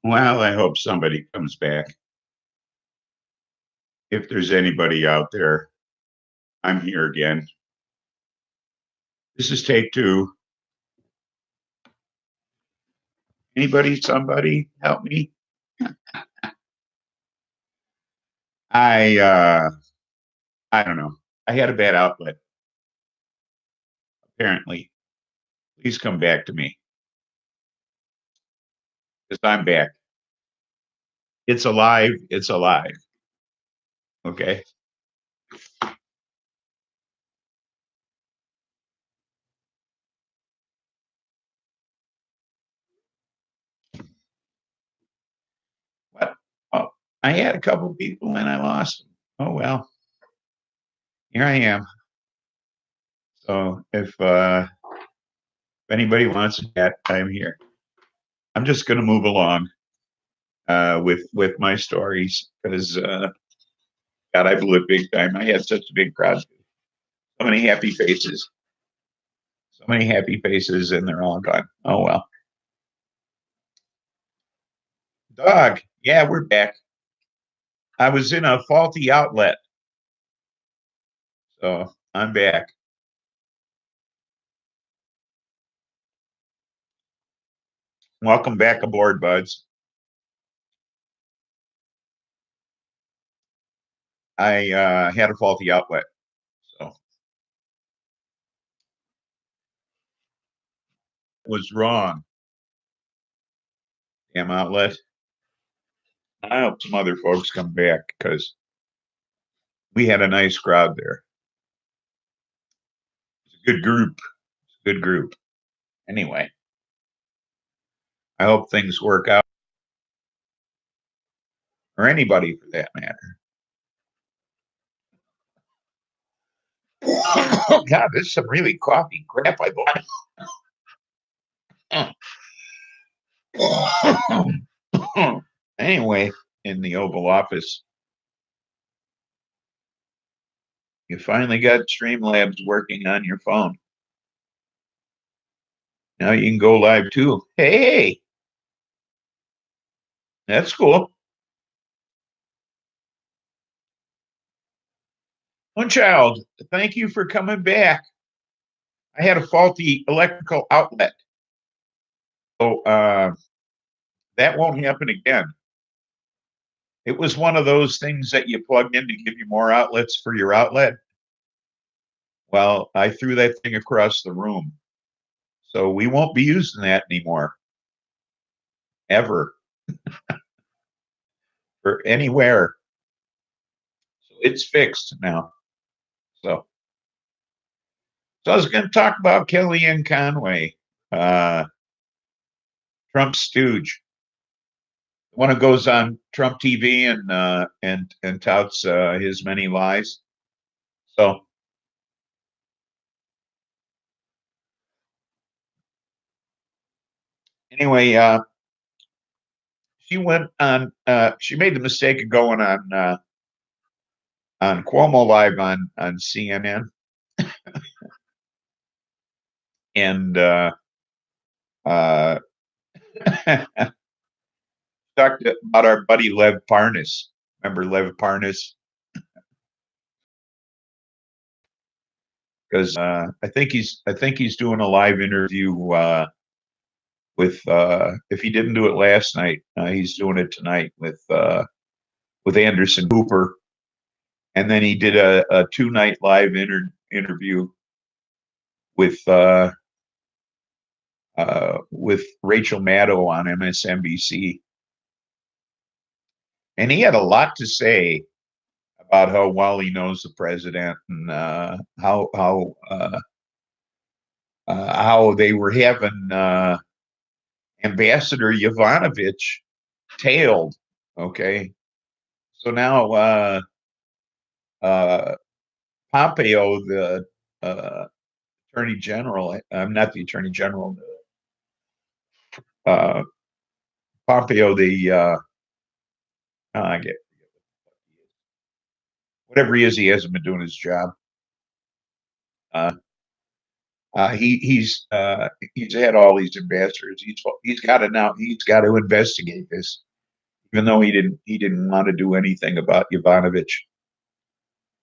Well, I hope somebody comes back. If there's anybody out there, I'm here again. This is take two. Anybody, somebody, help me. I uh I don't know. I had a bad outlet, apparently. Please come back to me. Because I'm back. It's alive. It's alive. Okay. What? Oh, I had a couple people and I lost them. Oh well. Here I am. So if anybody wants that, I'm here. I'm just gonna move along with my stories because God, I blew it big time. I had such a big crowd. So many happy faces. So many happy faces, and they're all gone. Oh well. Dog. Yeah, we're back. I was in a faulty outlet, so I'm back. Welcome back aboard, buds. I had a faulty outlet, so it was wrong. Damn outlet. I hope some other folks come back because we had a nice crowd there. It's a good group. It's a good group. Anyway, I hope things work out, or anybody for that matter. Oh God, this is some really coffee crap I bought. Anyway, in the Oval Office, you finally got Streamlabs working on your phone. Now you can go live too. Hey, that's cool. One child, thank you for coming back. I had a faulty electrical outlet. So that won't happen again. It was one of those things that you plugged in to give you more outlets for your outlet. Well, I threw that thing across the room. So we won't be using that anymore, ever, or anywhere. So it's fixed now. So, so I was going to talk about Kellyanne Conway, uh, Trump's stooge, the one who goes on Trump TV and touts his many lies. So anyway, she went on. She made the mistake of going on Cuomo Live on CNN and uh, talked about our buddy Lev Parnas. Remember Lev Parnas? Because I think he's doing a live interview with if he didn't do it last night, he's doing it tonight with Anderson Cooper, and then he did a 2 night live interview with with Rachel Maddow on MSNBC, and he had a lot to say about how well he knows the president and how they were having Ambassador Yovanovitch tailed. Okay, so now uh, Pompeo, the uh, Attorney General, I'm not the Attorney General, uh, Pompeo, I get whatever he is, he hasn't been doing his job. Uh, He's had all these ambassadors. He's got to now. He's got to investigate this, even though he didn't want to do anything about Yovanovitch,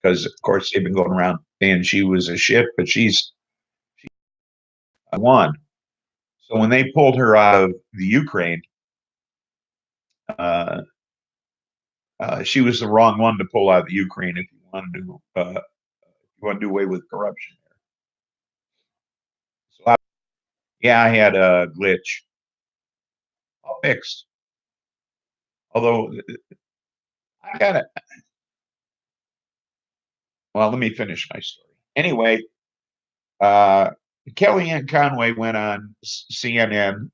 because of course they've been going around saying she was a shit, but she's won. So when they pulled her out of the Ukraine, uh, she was the wrong one to pull out of the Ukraine if you want to do away with corruption there. So yeah, I had a glitch. All fixed. Although I got it. Well, let me finish my story. Anyway, uh, Kellyanne Conway went on CNN,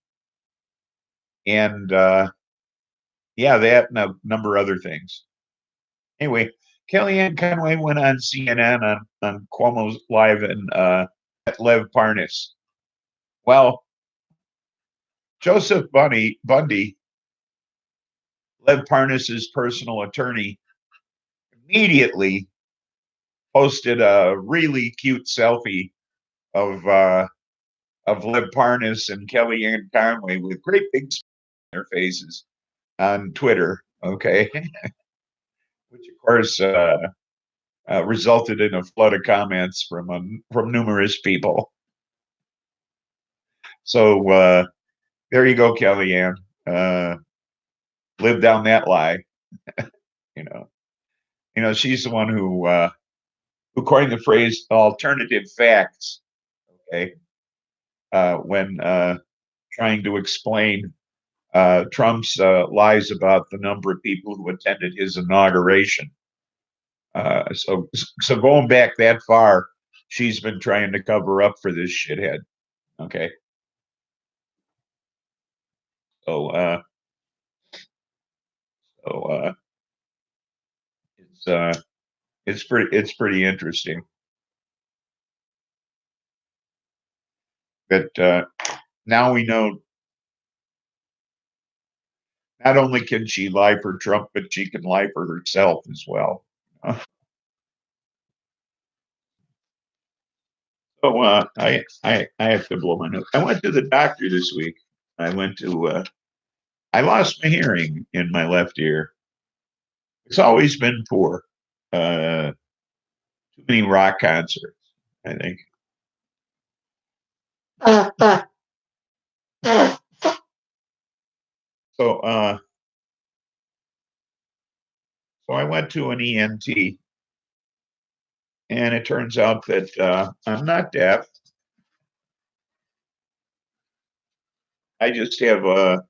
and yeah, that and a number of other things. Anyway, Kellyanne Conway went on CNN on Cuomo's Live and Lev Parnas. Well, Joseph Bundy, Lev Parnas's personal attorney, immediately posted a really cute selfie of Lev Parnas and Kellyanne Conway with great big smiles on their faces on Twitter. Okay, which of course resulted in a flood of comments from numerous people. So there you go, Kellyanne. Live down that lie. you know, she's the one who coined the phrase "alternative facts." Okay, when trying to explain Trump's lies about the number of people who attended his inauguration. So going back that far, she's been trying to cover up for this shithead. Okay. So so it's pretty interesting that now we know not only can she lie for Trump, but she can lie for herself as well. So I have to blow my nose. I went to the doctor this week. I lost my hearing in my left ear. It's always been poor. Too many rock concerts, I think. So so I went to an ENT, and it turns out that I'm not deaf. I just have a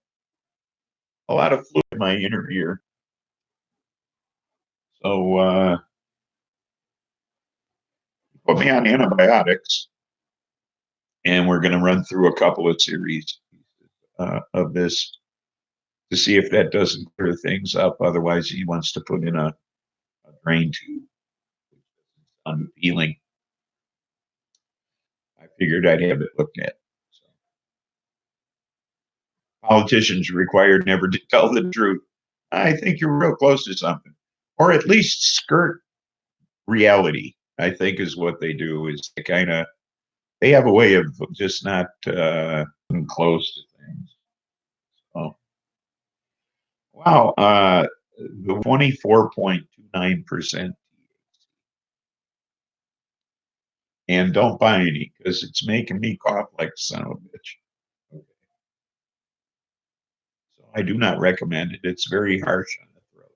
lot of fluid in my inner ear. So put me on antibiotics, and we're going to run through a couple of series of this to see if that doesn't clear things up. Otherwise, he wants to put in a drain tube. Unappealing. I figured I'd have it looked at. So. Politicians required never to tell the truth. I think you're real close to something, or at least skirt reality. I think is what they do. Is they have a way of just not close to things. So, wow, the 24.29%. And don't buy any because it's making me cough like a son of a bitch. Okay. So I do not recommend it. It's very harsh on the throat.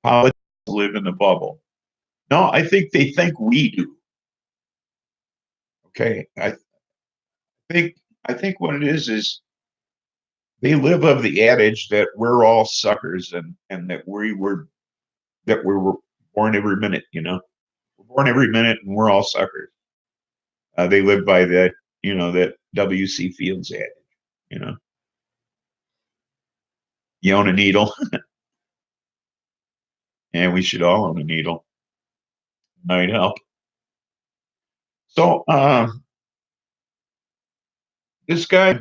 Politicians live in a bubble. No, I think they think we do. Okay. I think what it is they live of the adage that we're all suckers and that we were born every minute, We're born every minute and we're all suckers. They live by that, that W.C. Fields adage, you know. You own a needle, and we should all own a needle. Might help. So this guy,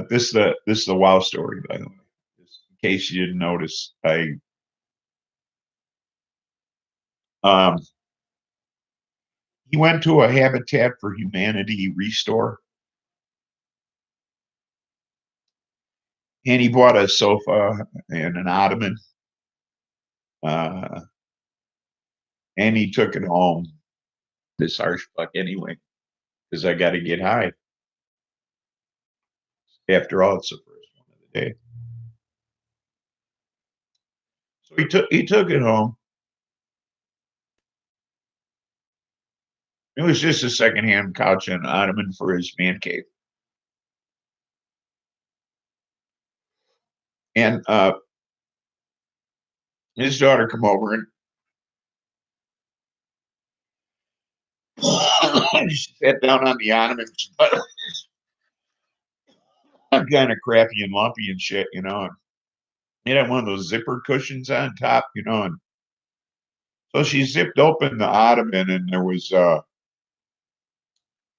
this is the wow story, by the way. Just in case you didn't notice, um, he went to a Habitat for Humanity restore and he bought a sofa and an ottoman. Uh, and he took it home. This harsh fuck anyway, because I got to get high. After all, it's the first one of the day. So he took it home. It was just a secondhand couch and ottoman for his man cave. And his daughter come over and she sat down on the ottoman. I'm kind of crappy and lumpy and shit, you know. And it had one of those zipper cushions on top, you know. And so she zipped open the ottoman, and there was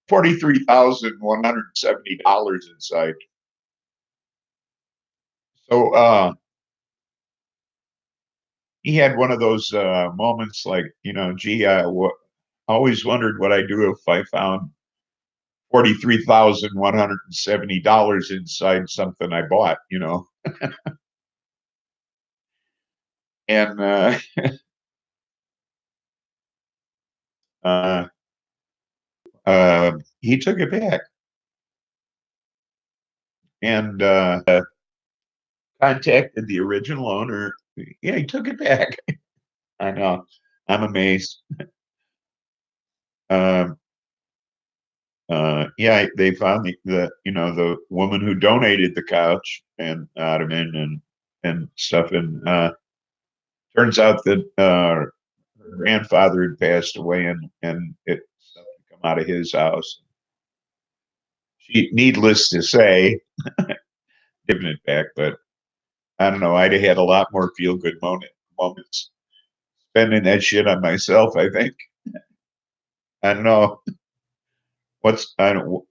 $43,170 inside. So he had one of those moments like, you know, gee, always wondered what I'd do if I found $43,170 inside something I bought, you know. And uh, he took it back and contacted the original owner. Yeah, he took it back. I know. I'm amazed. Um, yeah, they found the you know the woman who donated the couch and ottoman and stuff, and turns out that her grandfather had passed away, and it stuff had come out of his house. She, needless to say, giving it back, but I don't know. I'd have had a lot more feel good moments spending that shit on myself. I think I don't know I don't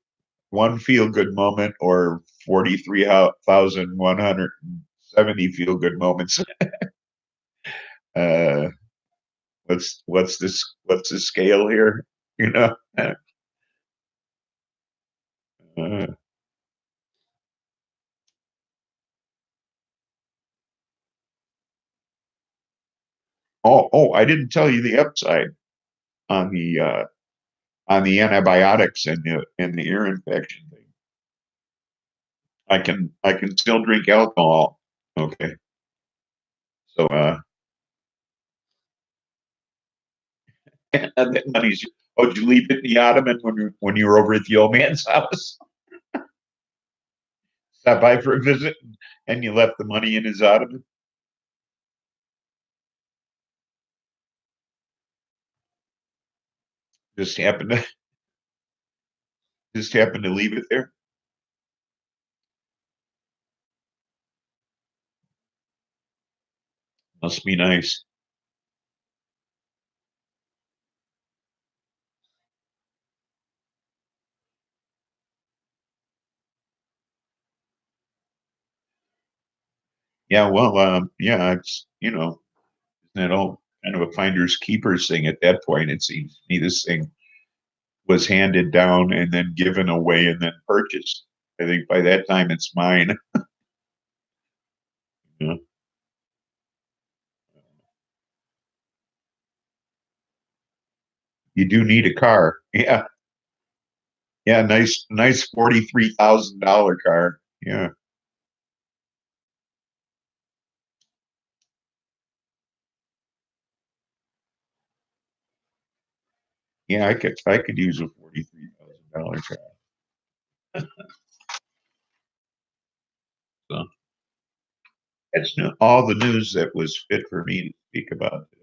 one feel good moment or 43,170 feel good moments. uh, what's the scale here? You know. Uh, I didn't tell you the upside on the antibiotics and the ear infection thing. I can still drink alcohol. Okay. So and that money's did you leave it in the ottoman when you were over at the old man's house? Stop by for a visit and you left the money in his ottoman? Just happened to leave it there? Must be nice. Yeah, well, yeah, it's isn't it all kind of a finders keepers thing at that point? It seems to me this thing was handed down and then given away and then purchased. I think by that time it's mine. You You do need a car. Yeah. Yeah, nice $43,000 car. Yeah. Yeah, I could use a $43,000 car. So that's all the news that was fit for me to speak about today.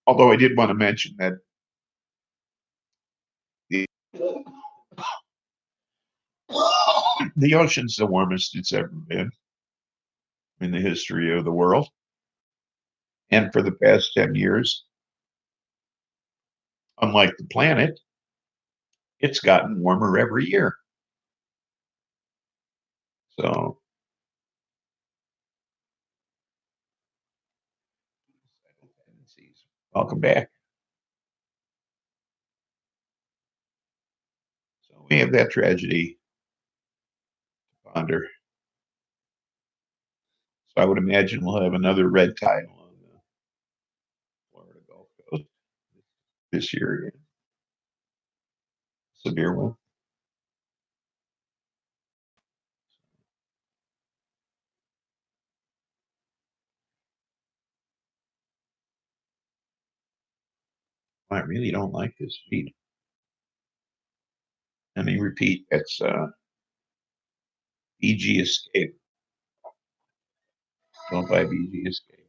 Although I did want to mention that the the ocean's the warmest it's ever been in the history of the world. And for the past 10 years, unlike the planet, it's gotten warmer every year. So Welcome back. So we have that tragedy to ponder. So I would imagine we'll have another red tide along the Florida Gulf Coast this year again. Severe one. I really don't like this feed. Let me repeat, it's BG Escape. Don't buy BG Escape.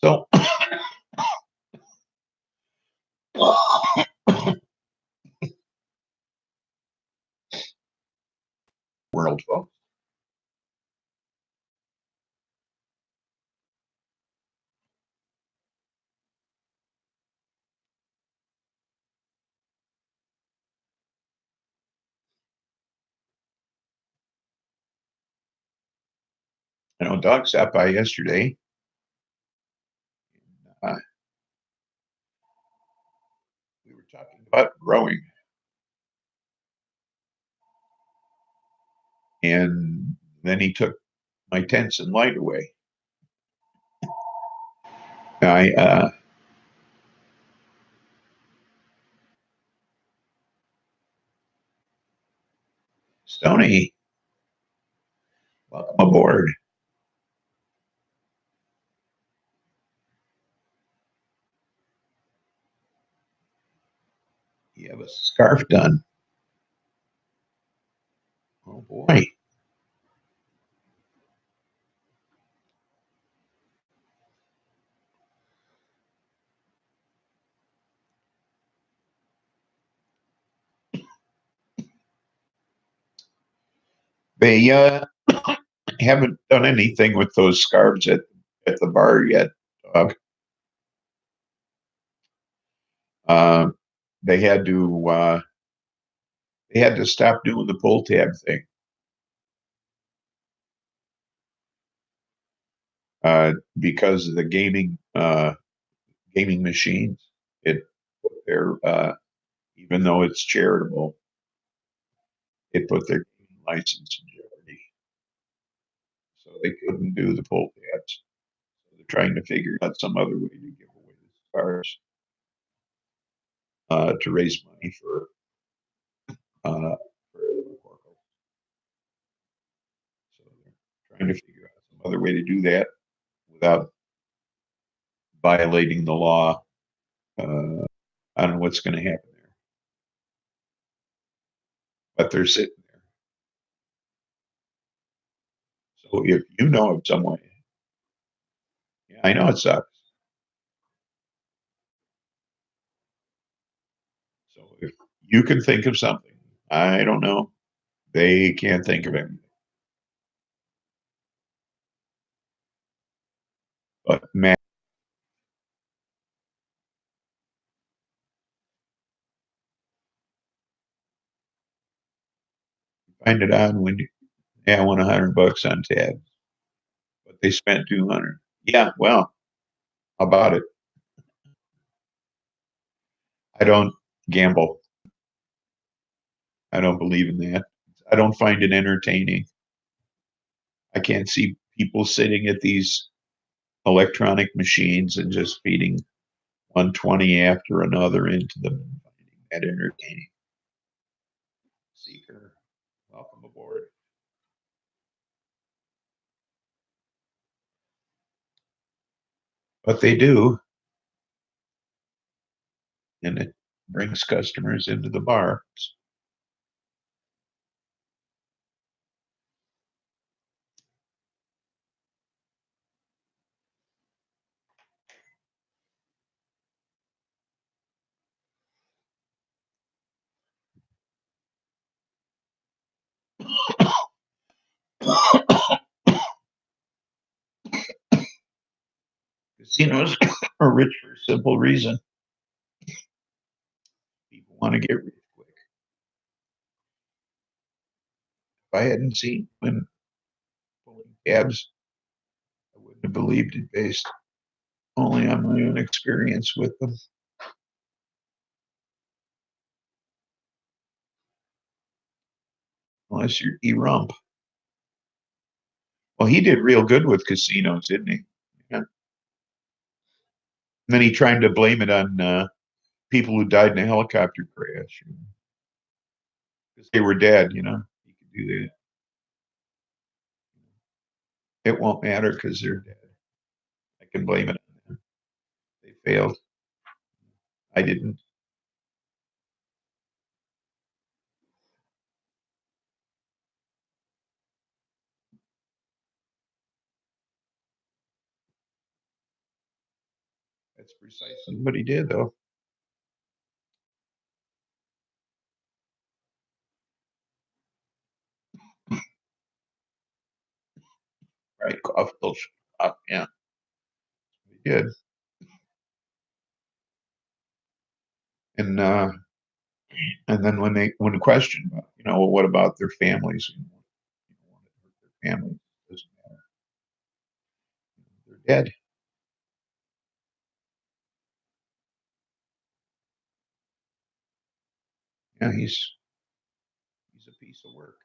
So world, folks. I know Doug sat by yesterday. Uh, we were talking about growing, and then he took my tents and light away. I Stony, welcome aboard. You have a scarf done. Oh boy. They haven't done anything with those scarves at the bar yet, Doug. Uh, they had to stop doing the pull tab thing because of the gaming machines. It put their even though it's charitable, it put their license in jeopardy. So they couldn't do the pull tabs. So they're trying to figure out some other way to give away the cars to raise money for Oracle. So they're trying to figure out some other way to do that without violating the law. I don't know what's going to happen there, but they're sitting there. So if you know of some way, yeah, I know it sucks. So if you can think of something, I don't know. They can't think of anything. But man, find it on when you, yeah, I want $100 on tabs, but they spent 200. Yeah, well, how about it? I don't gamble. I don't believe in that. I don't find it entertaining. I can't see people sitting at these electronic machines and just feeding 120 after another into them and finding that entertaining. Seeker, welcome aboard. But they do, and it brings customers into the bar. Casinos are rich for a simple reason. People want to get rich quick. If I hadn't seen women pulling tabs, I wouldn't have believed it based only on my own experience with them. Unless you're E-Rump. Well, he did real good with casinos, didn't he? Yeah. And then he tried to blame it on people who died in a helicopter crash because they were dead. He could do that. It won't matter because they're dead. I can blame it on them. They failed. I didn't. That's precisely what he did, though. Right? Cough, yeah, he did. And then when questioned, well, what about their families? Their families doesn't matter. They're dead. Yeah, he's a piece of work.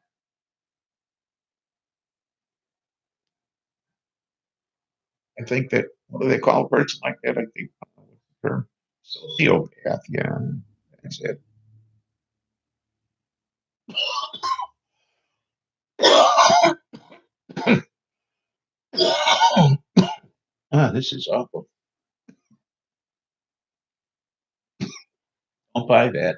I think that what do they call a person like that? I think the term sociopath. Yeah, that's it. This is awful. Don't buy that.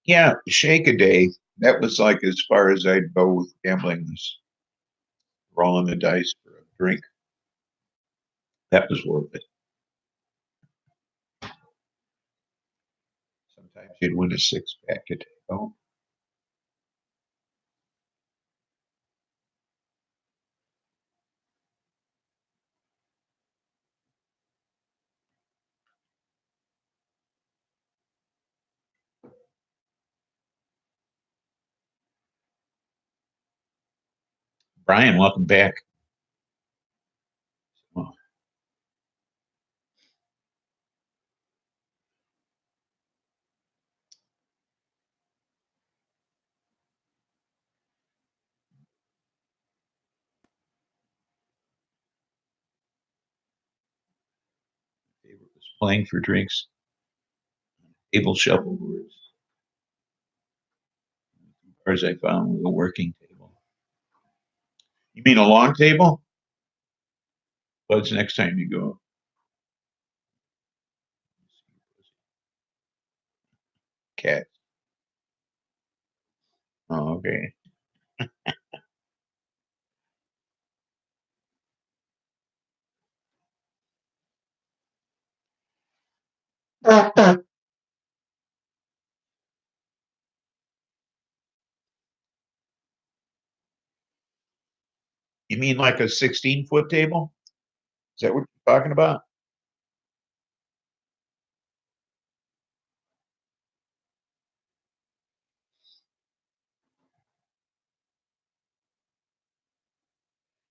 Yeah, shake a day. That was like as far as I'd go with gambling, was rolling the dice for a drink. That was worth it. Sometimes you'd win a six pack a day. Oh, Brian, welcome back. Oh, favorite was playing for drinks. Table shuffleboards. As far as I found with a working table. You mean a long table? What's next time you go? Cat. Oh, okay. You mean like a 16-foot table? Is that what you're talking about?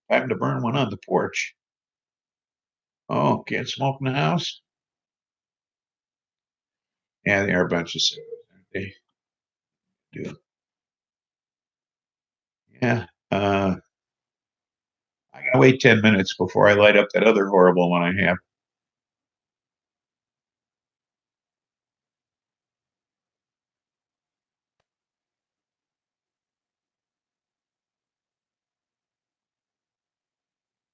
Time to burn one on the porch. Oh, can't smoke in the house? Yeah, they are a bunch of sickos, aren't they? Do. Yeah. I gotta wait 10 minutes before I light up that other horrible one I have.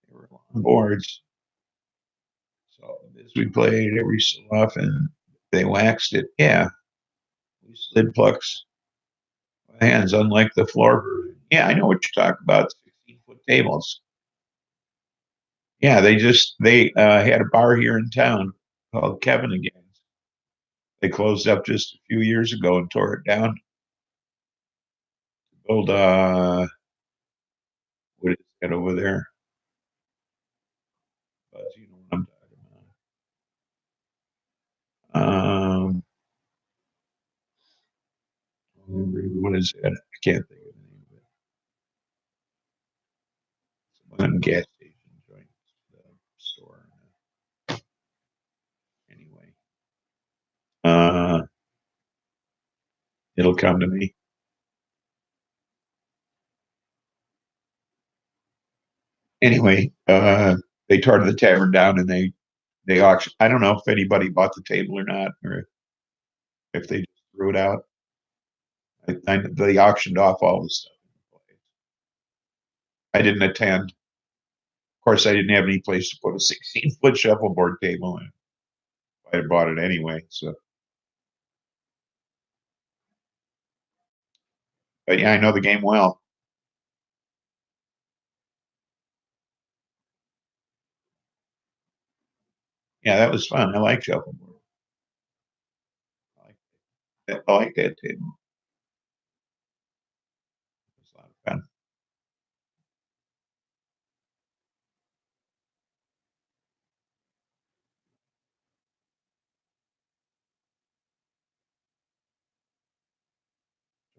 They were long boards. So as we played every so often, they waxed it. Yeah. We slid plucks hands, unlike the floor version. Yeah, I know what you're talking about. 16-foot tables. Yeah, they had a bar here in town called Kevin again. They closed up just a few years ago and tore it down. Build what is that over there? Buzz, you know what I'm talking about. What is that? I can't think of the name of it. One gas station joint store. Anyway, it'll come to me. Anyway, they tore the tavern down and they auctioned. I don't know if anybody bought the table or not, or if they just threw it out. They auctioned off all the stuff. I didn't attend. Of course, I didn't have any place to put a 16-foot shuffleboard table in. I had bought it anyway. So, but yeah, I know the game well. Yeah, that was fun. I like shuffleboard. I like I like that table. It was a lot of fun.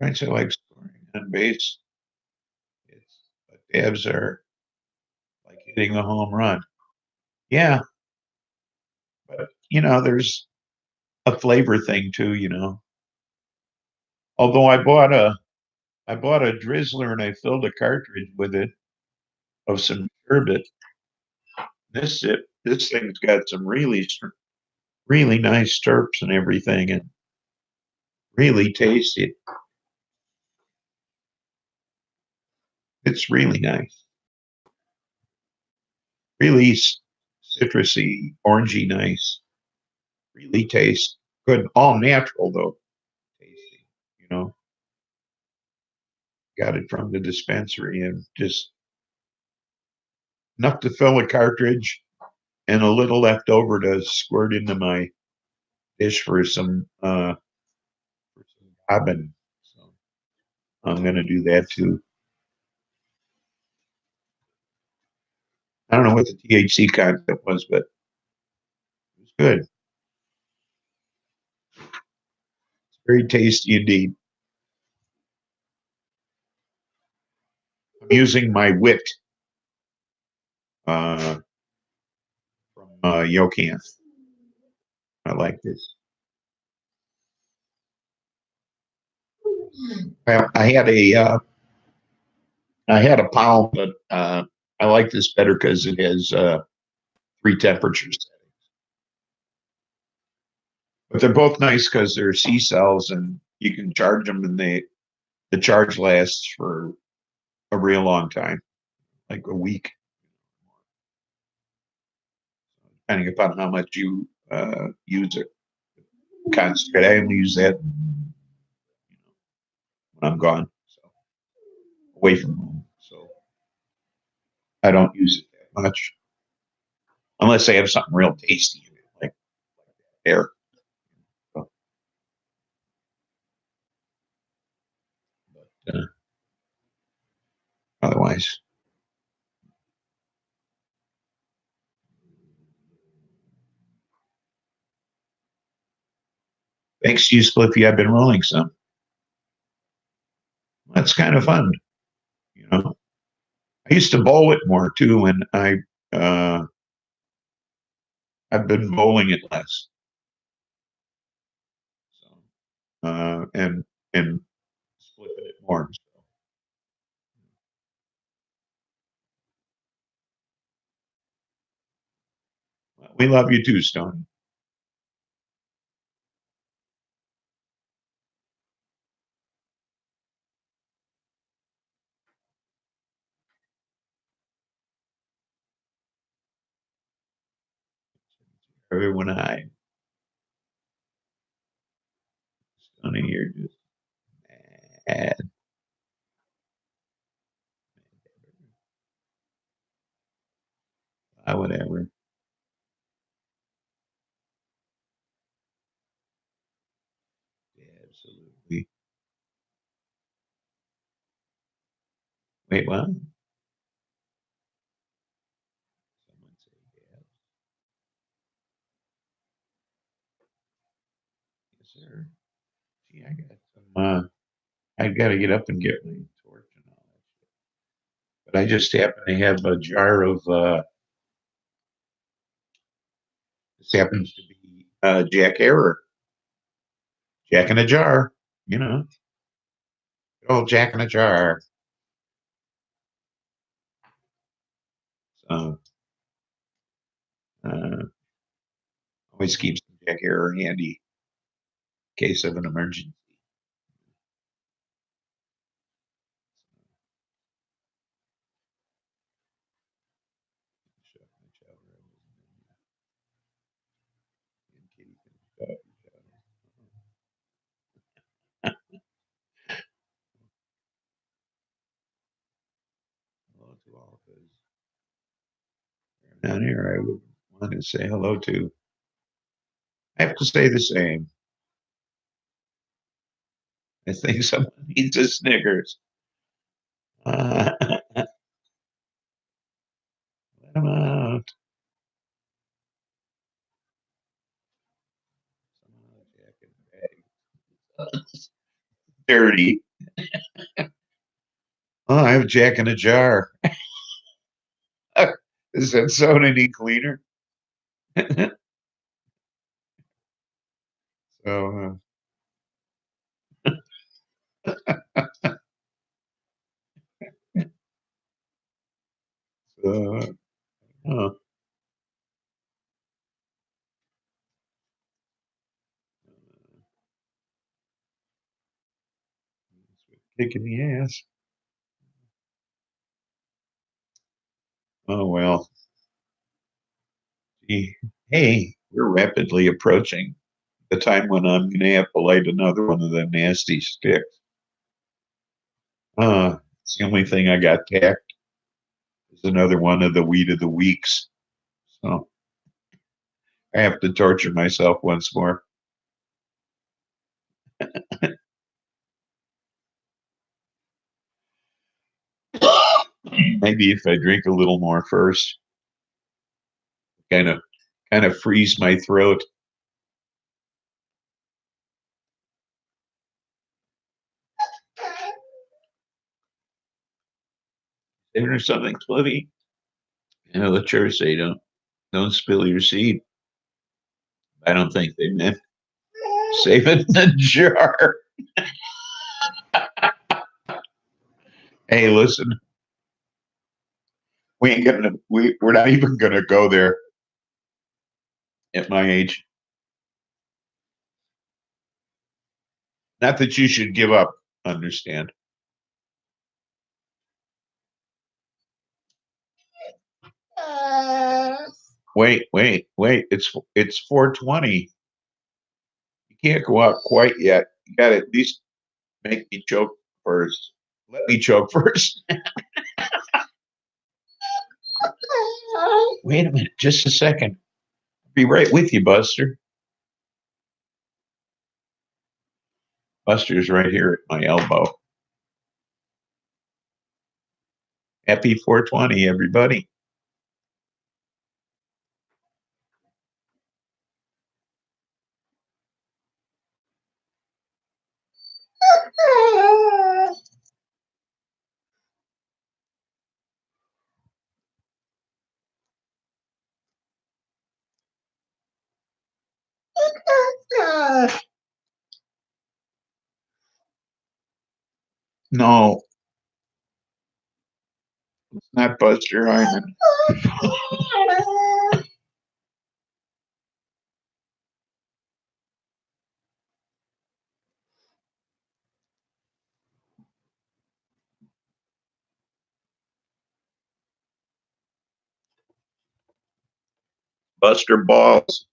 Right, so I like scoring on base. But Dabs are like hitting a home run. Yeah, but there's a flavor thing too. Although I bought a Drizzler and I filled a cartridge with it of some sherbet. This thing's got some really nice terps and everything, and really tasty. It's really nice, really citrusy, orangey, nice. Really tastes good. All natural though, tasty. You know, got it from the dispensary and just enough to fill a cartridge and a little left over to squirt into my dish for some gobbin. So I'm gonna do that too. I don't know what the THC content was, but it was good. It's very tasty indeed. I'm using my wit uh, from Yokan. I like this. Well, I had a pound, but I like this better because it has three temperatures. But they're both nice because they're C cells and you can charge them, and the charge lasts for a real long time, like a week, depending upon how much you use it. Concentrate. I only use that when I'm gone, so away from home. So I don't use it that much unless I have something real tasty in it, like air. But, otherwise, thanks to you, Spliffy, I've been rolling some. That's kind of fun, you know. I used to bowl it more too, and uh, I've been bowling it less. So and spliffing it more. So, we love you too, Stone. Everyone, I Stoney, you're just mad. Whatever. Absolutely. Wait, what? Someone say yes. Yes, sir. Gee, I got some. I got to get up and get my torch and all that shit. But I just happen to have a jar of. This happens to be Jack Error, Jack in a jar. You know, oh Jack in a jar. So uh, always keep some Jack Error handy in case of an emergency. Hello to all of those down here. I would want to say hello to. I have to say the same. I think someone needs a Snickers. Let them out. Dirty. Oh, I have Jack in a jar. Is that soda any cleaner? So, so oh, kick in the ass. Oh well. Gee. Hey, we're rapidly approaching the time when I'm going to have to light another one of them nasty sticks. It's the only thing I got packed is another one of the weed of the weeks. So I have to torture myself once more. Maybe if I drink a little more first, kind of freeze my throat. Or something, Cliffy. You know, the church say don't spill your seed. I don't think they meant save it in the jar. Hey, listen, we're not even gonna go there at my age. Not that you should give up, understand. Wait. It's 4:20. You can't go out quite yet. You gotta at least make me choke first. Let me choke first. Wait a minute, just a second. Be right with you, Buster. Buster's right here at my elbow. Happy 420, everybody. No, it's not Buster Hyman. Buster Balls.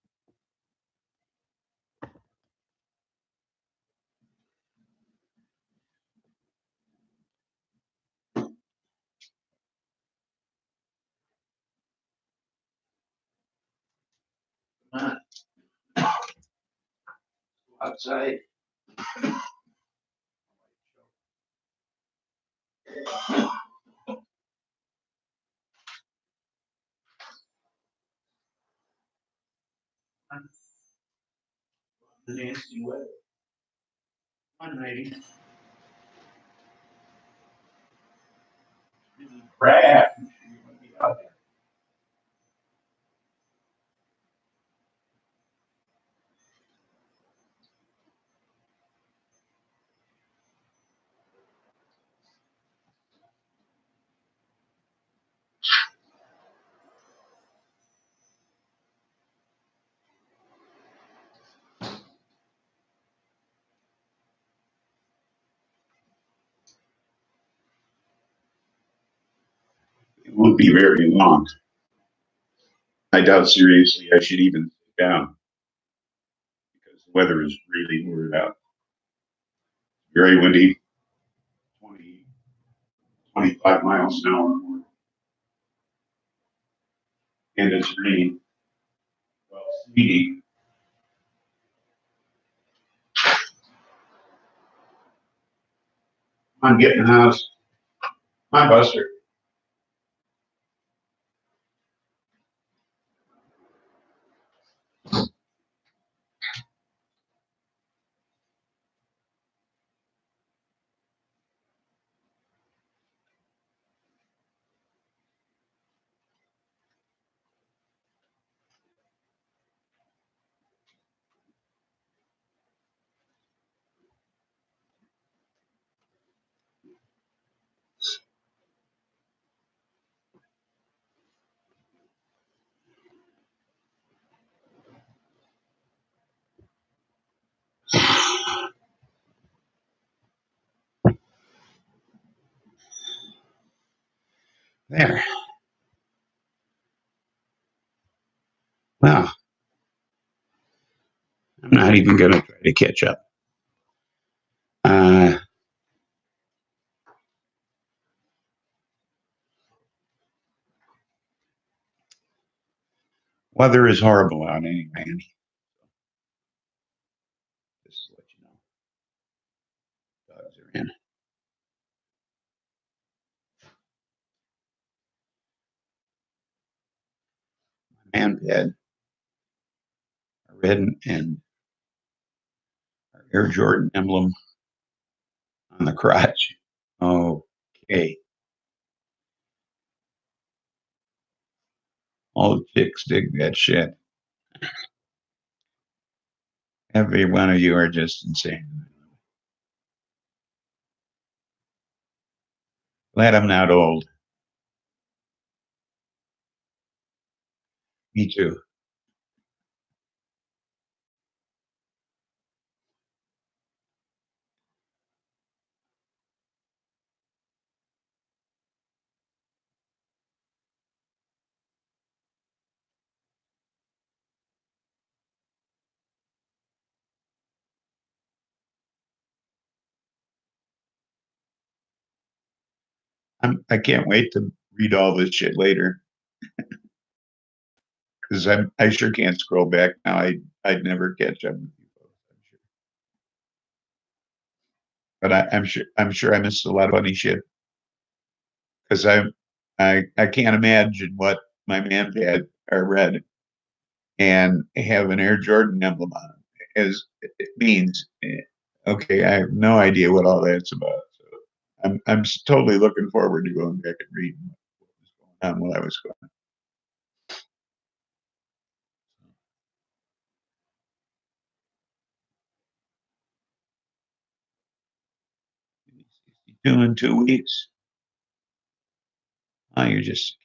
Come on. Outside. The nasty weather. One lady. Crap. It won't be very long. I doubt seriously I should even sit down because the weather is really weird out. Very windy, 20, 25 miles an hour, and it's raining. Well, sleety. I'm getting in the house. Hi, Buster. There. Well, I'm not even going to try to catch up. Uh, Weather is horrible out anyway. Just to let you know, dogs are in. Man bed, a red and our Air Jordan emblem on the crotch. Okay. All the chicks dig that shit. Every one of you are just insane. Glad I'm not old. Me too. I can't wait to read all this shit later because I sure can't scroll back now. I'd never catch up with you folks, I'm sure. But I'm sure I missed a lot of funny shit because I can't imagine what my man had or read and have an Air Jordan emblem on it. As it means, okay, I have no idea what all that's about. So I'm totally looking forward to going back and reading what was going on while I was going. 62 in 2 weeks. Oh, you're just.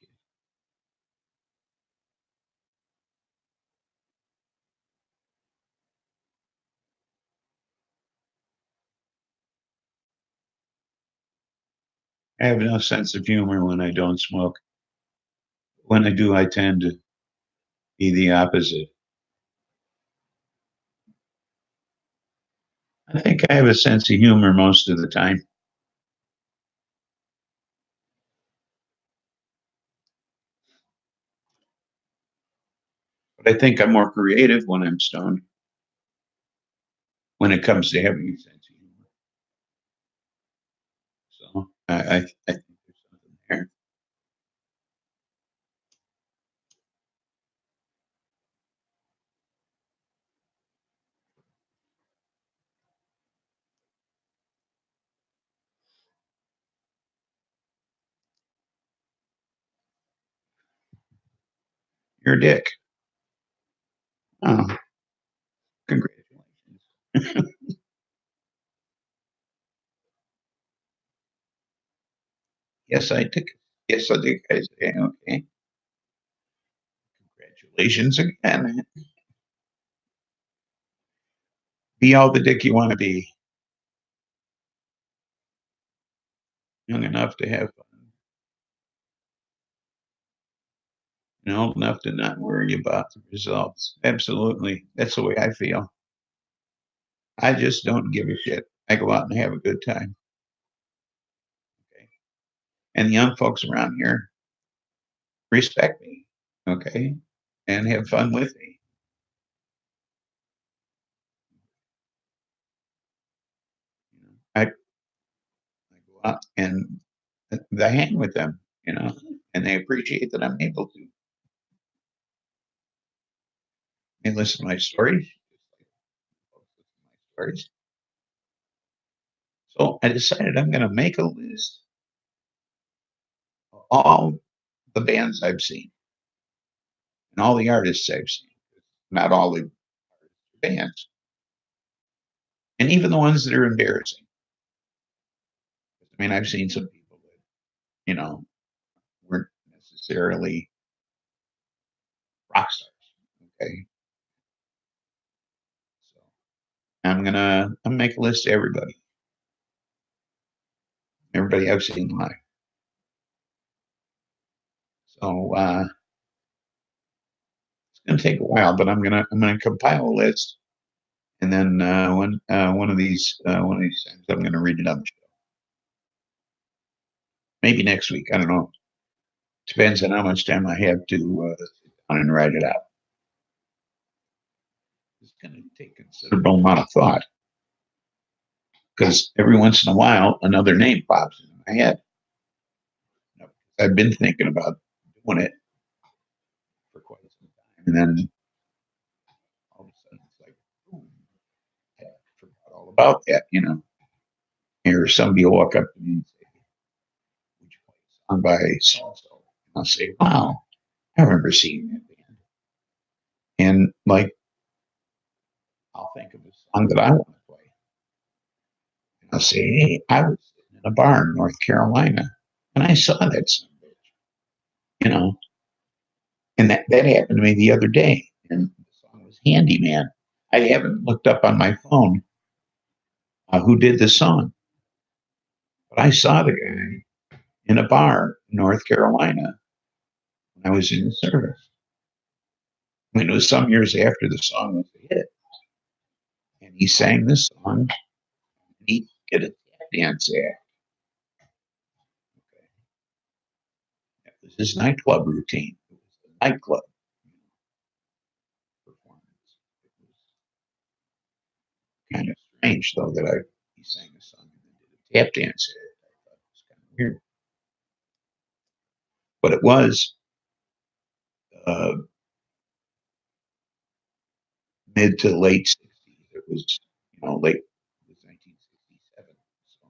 I have no sense of humor when I don't smoke. When I do, I tend to be the opposite. I think I have a sense of humor most of the time. But I think I'm more creative when I'm stoned. when it comes to having a sense of humor. So I think there's something there. You're a dick. Oh, congratulations. Yes, I did. Yes, I did. I say, okay. Congratulations again. Be all the dick you want to be. Young enough to have fun. And old enough to not worry about the results. Absolutely. That's the way I feel. I just don't give a shit. I go out and have a good time. Okay. And the young folks around here respect me. Okay. And have fun with me. I go out and I hang with them, and they appreciate that I'm able to. They listen to my stories. So I decided I'm going to make a list of all the bands I've seen and all the artists I've seen. Not all the bands, and even the ones that are embarrassing. I mean, I've seen some people that, you know, weren't necessarily rock stars. Okay. So I'm make a list of everybody I've seen live. So it's gonna take a while, but I'm gonna compile a list, and then one of these times I'm gonna read it on the show. Maybe next week. I don't know. Depends on how much time I have to sit down and write it out. It's gonna take considerable amount of thought because every once in a while another name pops in my head. I've been thinking about doing it for quite some time, and then all of a sudden it's like, boom, I forgot all about that. Or somebody will walk up to me and say, "Would you play a song by so and so?" And I'll say, "Wow, I remember seeing that band." And like, I'll think of a song that I want to play. And I'll say, "Hey, I was sitting in a bar in North Carolina, and I saw that son of a bitch," you know. And that happened to me the other day. And the song was Handyman. I haven't looked up on my phone who did the song, but I saw the guy in a bar in North Carolina when I was in the service. I mean, it was some years after the song was a hit. And he sang this song. And he did a tap dance act. That was his nightclub routine. It was a nightclub performance. It was kind of strange, though, that he sang a song and then did a tap dance act. I thought it was kind of weird. But it was uh, mid to late 60s. It was, late, it was 1967. So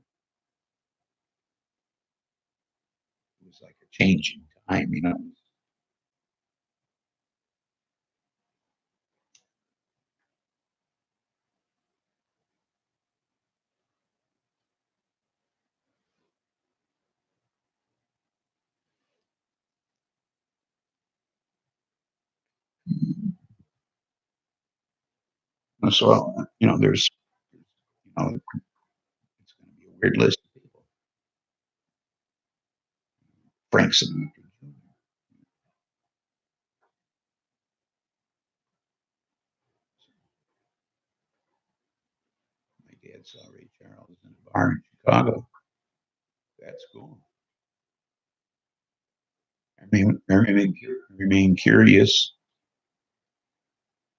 it was like a change in time. So, it's going to be a weird list of people. Frank Sinatra Jr. My dad saw Ray Charles in a bar in Chicago. That's cool. I remain curious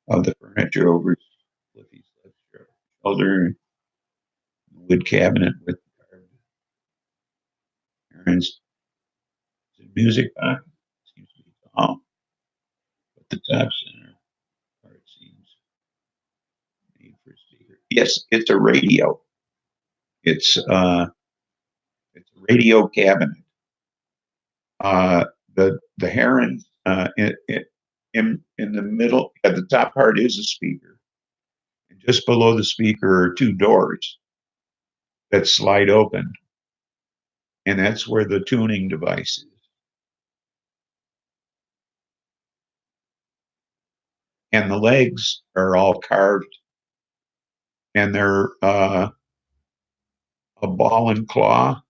of the furniture over Flippy's Sledge Show. older wood cabinet with Aaron's music box. Seems to be tall, but the top center part seems made for speaker. Yes, it's a radio. It's it's a radio cabinet. The Heron in the middle at the top part is a speaker, and just below the speaker are two doors that slide open, and that's where the tuning device is. And the legs are all carved, and they're a ball and claw,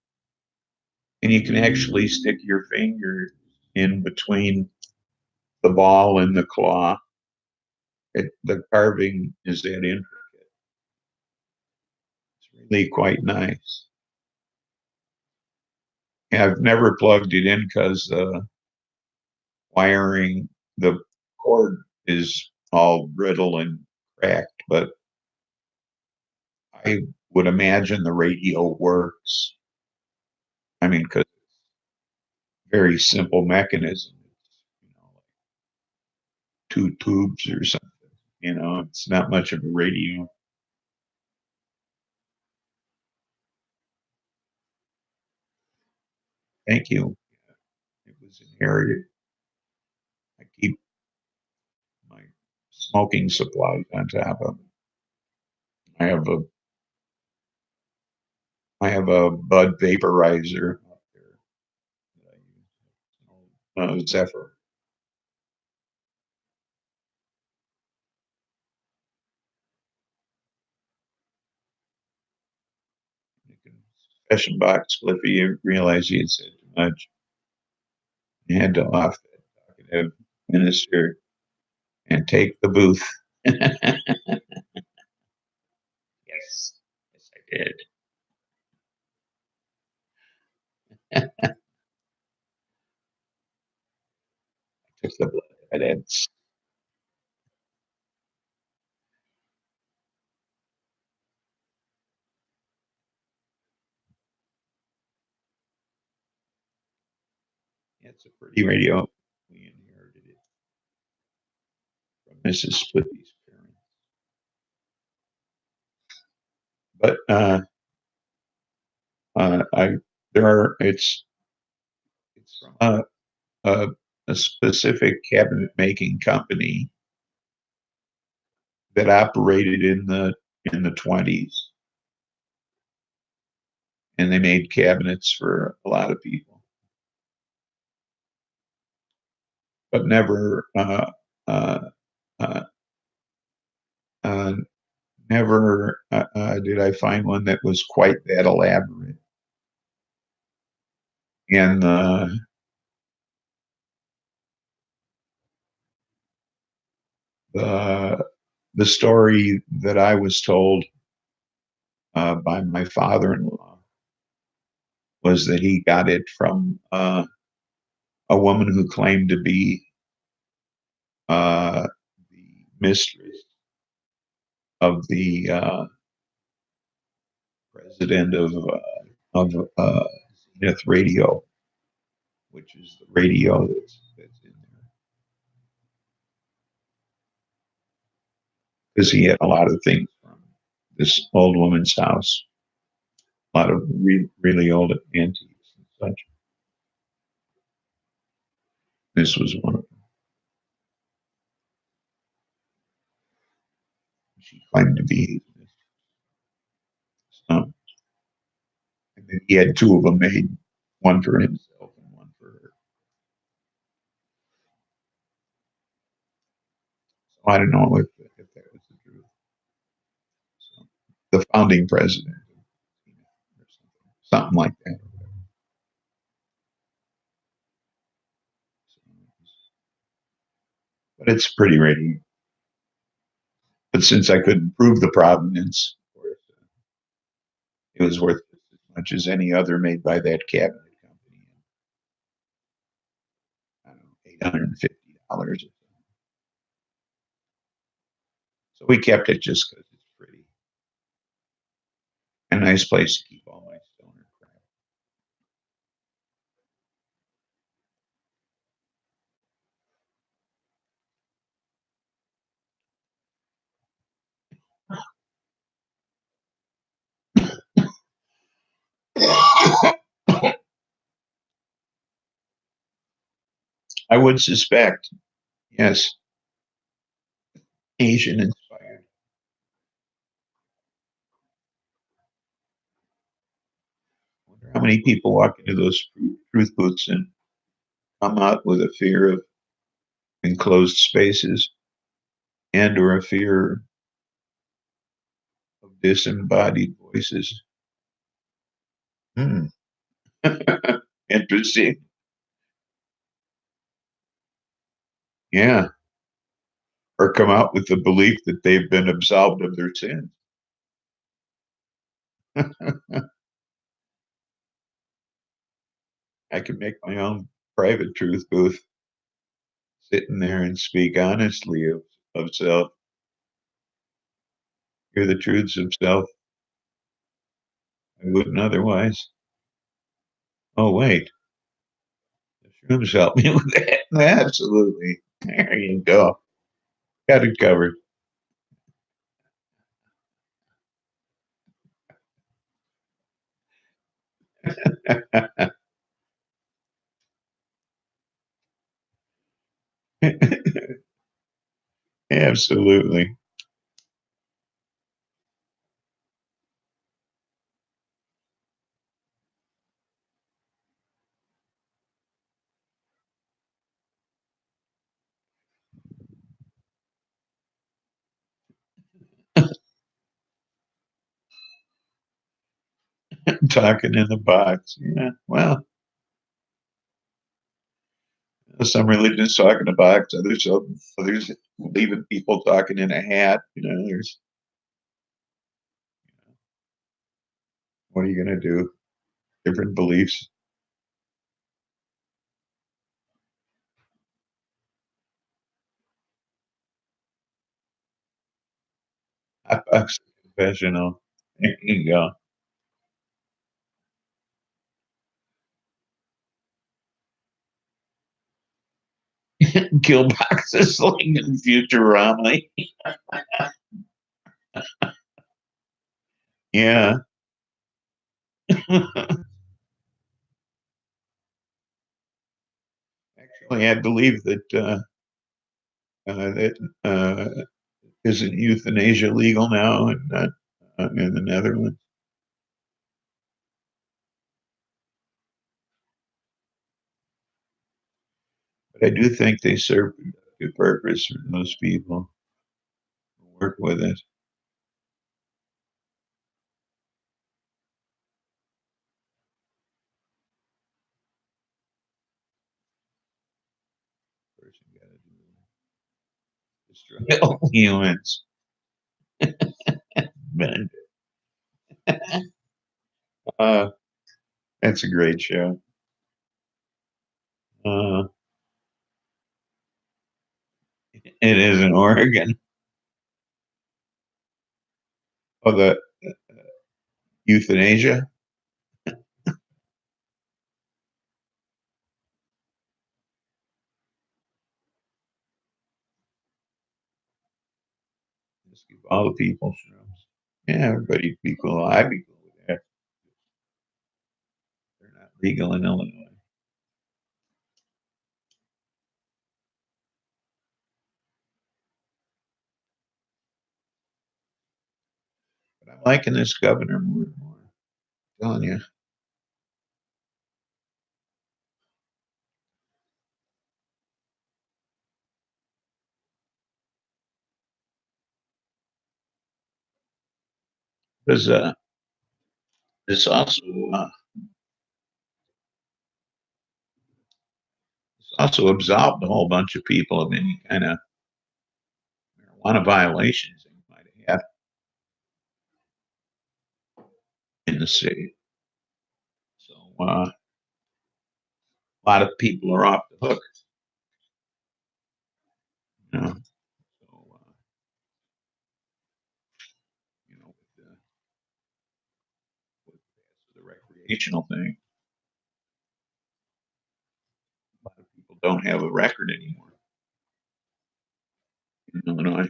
and you can actually stick your finger in between the ball and the claw. The carving is that intricate. It's really quite nice. I've never plugged it in because wiring, the cord is all brittle and cracked, but I would imagine the radio works. I mean, because very simple mechanism. You know, like two tubes or something. You know, it's not much of a radio. Thank you. It was inherited. I keep my smoking supplies on top of it. I have a I have a Bud vaporizer up there that I use. Zephyr. You can special box Cliffy. You realize he had said too much. You had to off that talkative minister and take the booth. Yes, yes, I did. Took the blood. It's a pretty radio. We inherited it from Mrs. Spliffy's parents. But I there are it's from a specific cabinet making company that operated in the 20s, and they made cabinets for a lot of people, but never uh, uh, uh, never did I find one that was quite that elaborate. And the the story that I was told by my father-in-law was that he got it from a woman who claimed to be the mistress of the president of Zenith Radio, which is the radio that's in there, because he had a lot of things from this old woman's house, a lot of really old antiques and such. This was one of them. She claimed to be his mistress. So, and then he had two of them made, one for himself and one for her. So I don't know if that was the truth. So, the founding president, or something like that. So, but it's pretty ready. But since I couldn't prove the provenance, it was worth as much as any other made by that cabinet company. I don't know, $850. So we kept it just because it's pretty. nice place to keep all my stoner crap. I would suspect, yes, Asian inspired. I wonder how many people walk into those truth booths and come out with a fear of enclosed spaces and or a fear of disembodied voices. Hmm. Interesting. Yeah. Or come out with the belief that they've been absolved of their sins. I can make my own private truth booth, sit in there and speak honestly of self, hear the truths of self I wouldn't otherwise. Oh, wait, the shrooms help me with that. Absolutely. There you go. Got it covered. Absolutely. Talking in the box. Yeah. Well, some religions talk in a box, others believe in people talking in a hat. There's what are you gonna do? Different beliefs. Hot box confessional. There you go. Kill boxes like in Futurama. Yeah. Actually, I believe that isn't euthanasia legal now in the Netherlands. But I do think they serve a purpose for most people who work with it. Person got to do destroy all humans. Man, uh, that's a great show. Uh, it is in Oregon. Oh, the euthanasia. Just give all the people shrooms. Yeah, everybody be cool. I'd be cool with that. They're not legal in Illinois. But I'm liking this governor more and more. I'm telling you. Because this also uh, this also absolved a whole bunch of people of any kind of marijuana violations they might have had in the city. So a lot of people are off the hook. You know, so you know, occupational thing. A lot of people don't have a record anymore in Illinois.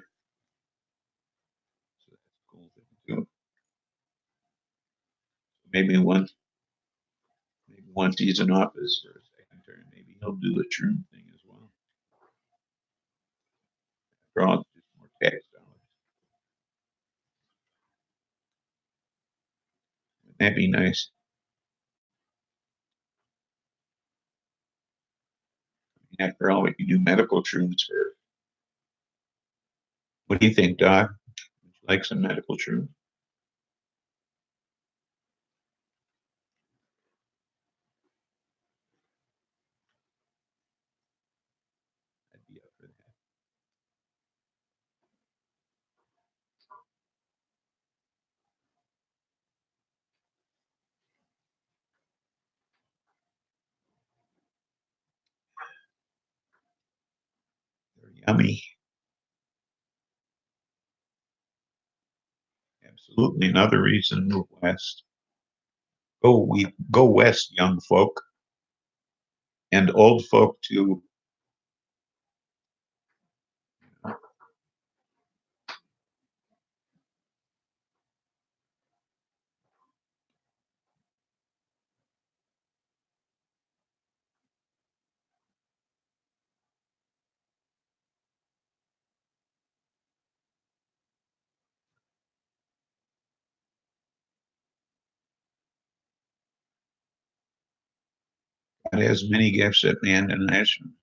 So that's a cool thing too. Maybe once he's in office for a second term, maybe he'll do the Troon thing as well. After all, it's just more tax dollars. Wouldn't that be nice? After all, we can do medical Troons for. What do you think, Doc? Would you like some medical Troons? I'd be up for that. They're yummy. Absolutely. Another reason to move west. Go west, young folk, and old folk too. God has many gifts at the end of nation.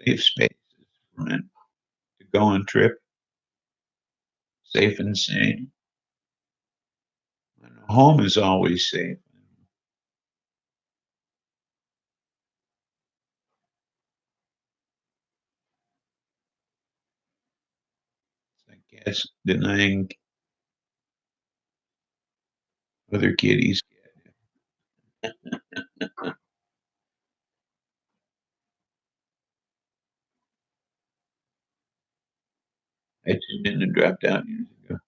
Safe spaces for men to go on trip, safe and sane. And home is always safe. It's like cats denying other kitties. I tuned in and dropped out years ago.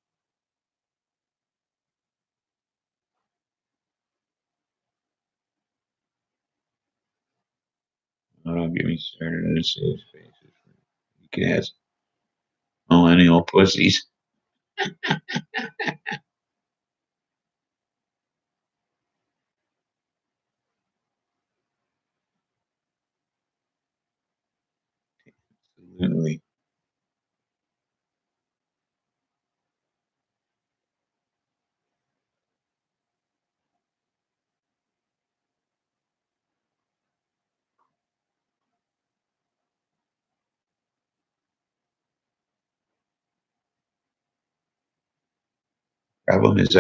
Oh, don't get me started on safe spaces for cats. Millennial pussies. Absolutely. Problem is,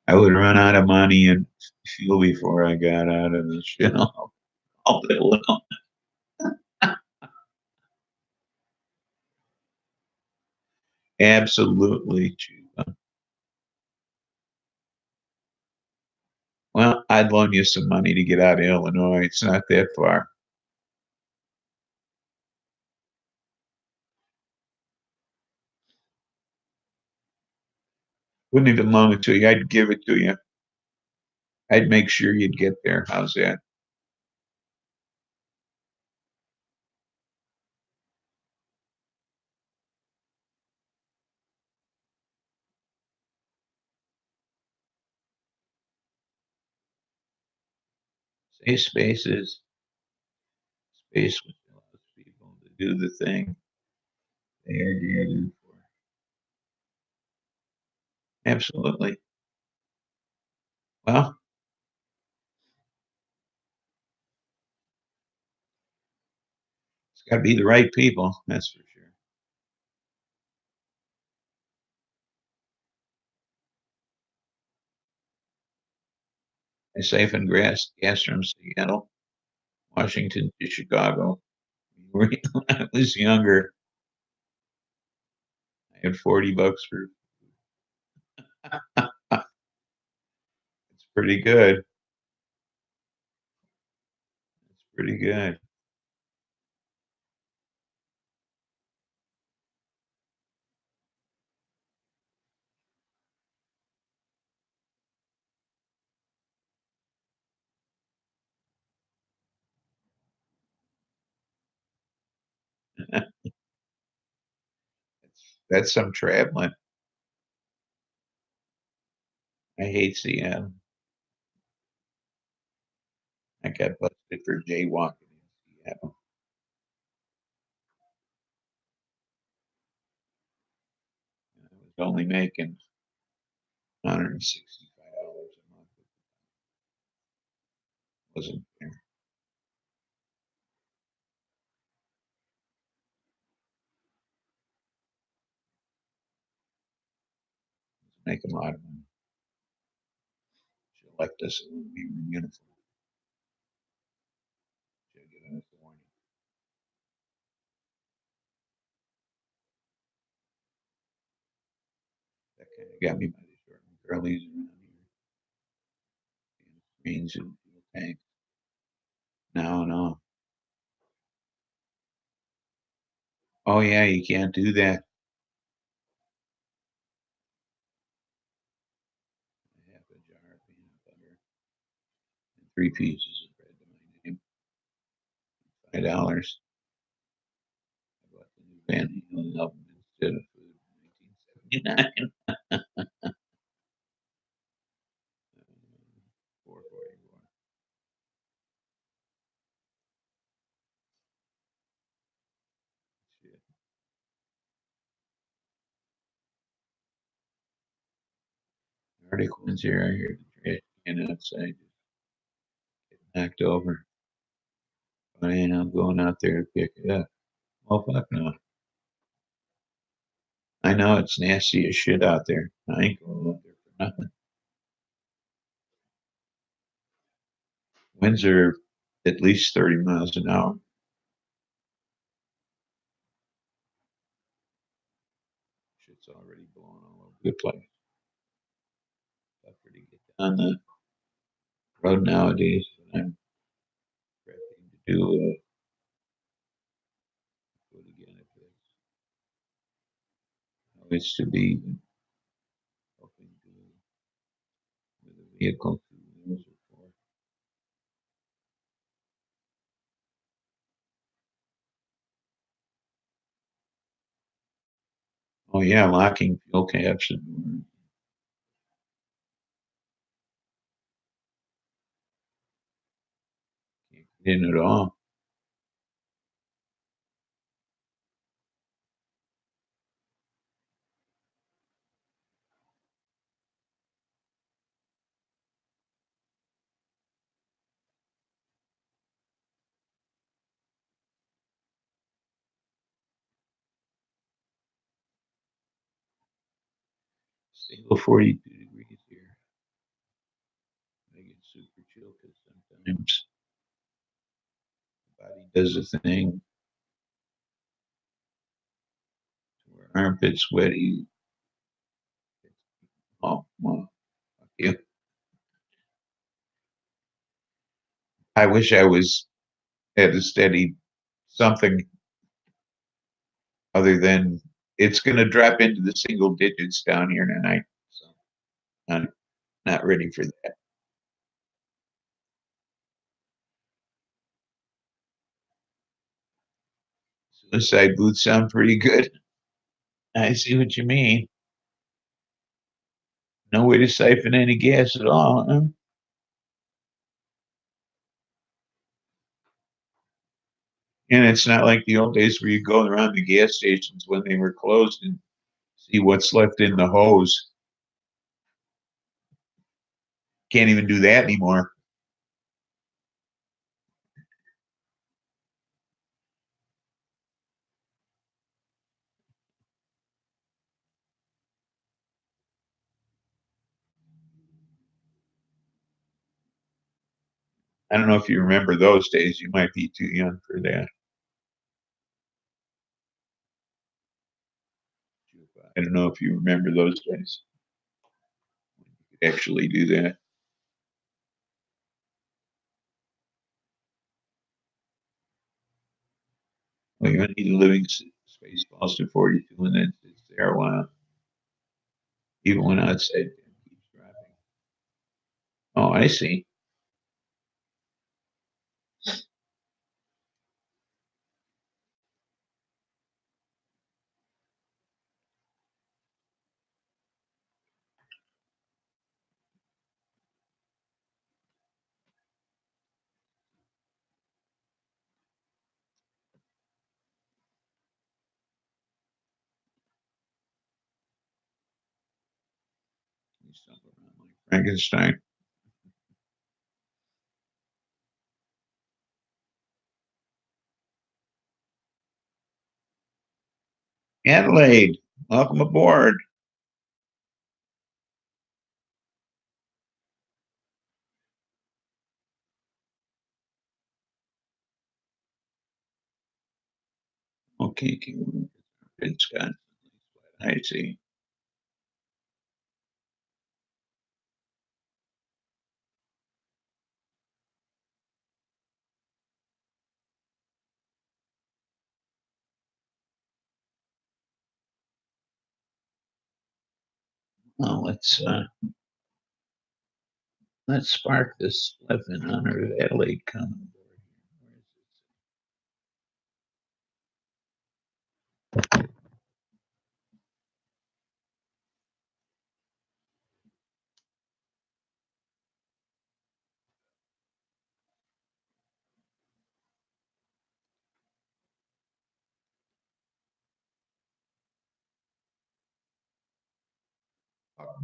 I would run out of money and fuel before I got out of the shell. All that little. Absolutely. Well, I'd loan you some money to get out of Illinois. It's not that far. Wouldn't even loan it to you. I'd give it to you. I'd make sure you'd get there. How's that? Safe spaces, space which allows people to do the thing they are gathered for. Absolutely. Well, it's got to be the right people. That's for sure. I siphoned gas from Seattle, Washington to Chicago. When I was younger, I had 40 bucks for it's pretty good. It's pretty good. That's some traveling. I hate Seattle. I got busted for jaywalking in Seattle. I was only making $165 a month. Wasn't fair. Make a lot of money. She'll elect us in uniform. She'll give us a warning. That kind of got me by the short girlies around here. Screens and tanks. No, no. Oh yeah, you can't do that. Half a jar of peanut butter and 3 pieces of bread to my name. $5. I bought the new Van Halen album instead of food in 1979. 444. Shit. Arctic one's here. I hear the trash can outside just getting knocked over. But I ain't going out there to pick it up. Oh fuck no. I know it's nasty as shit out there. I ain't going out there for nothing. Winds are at least 30 miles an hour. Shit's already blowing all over the place. Tougher to get down the road nowadays. But I'm prepping to do it again if it's to be hoping to with a vehicle 2 wheels or 4. Oh yeah, locking fuel caps and can't get in at all. Stable 42 degrees here. I get super chill because sometimes the body does a thing where armpits sweaty. Oh, well, fuck you. I wish I was at a steady something other than it's going to drop into the single digits down here tonight. So I'm not ready for that. Suicide boots sound pretty good. I see what you mean. No way to siphon any gas at all. Huh? And it's not like the old days where you go around the gas stations when they were closed and see what's left in the hose. Can't even do that anymore. I don't know if you remember those days. You might be too young for that. I don't know if you remember those days. You could actually do that. Well, you need a living space Boston 42, and then it's there a while. Even when outside it keeps dropping. Oh, I see. Frankenstein. Adelaide, welcome aboard. Okay, Wisconsin. I see. Well, let's spark this spliff in honor of Adelaide coming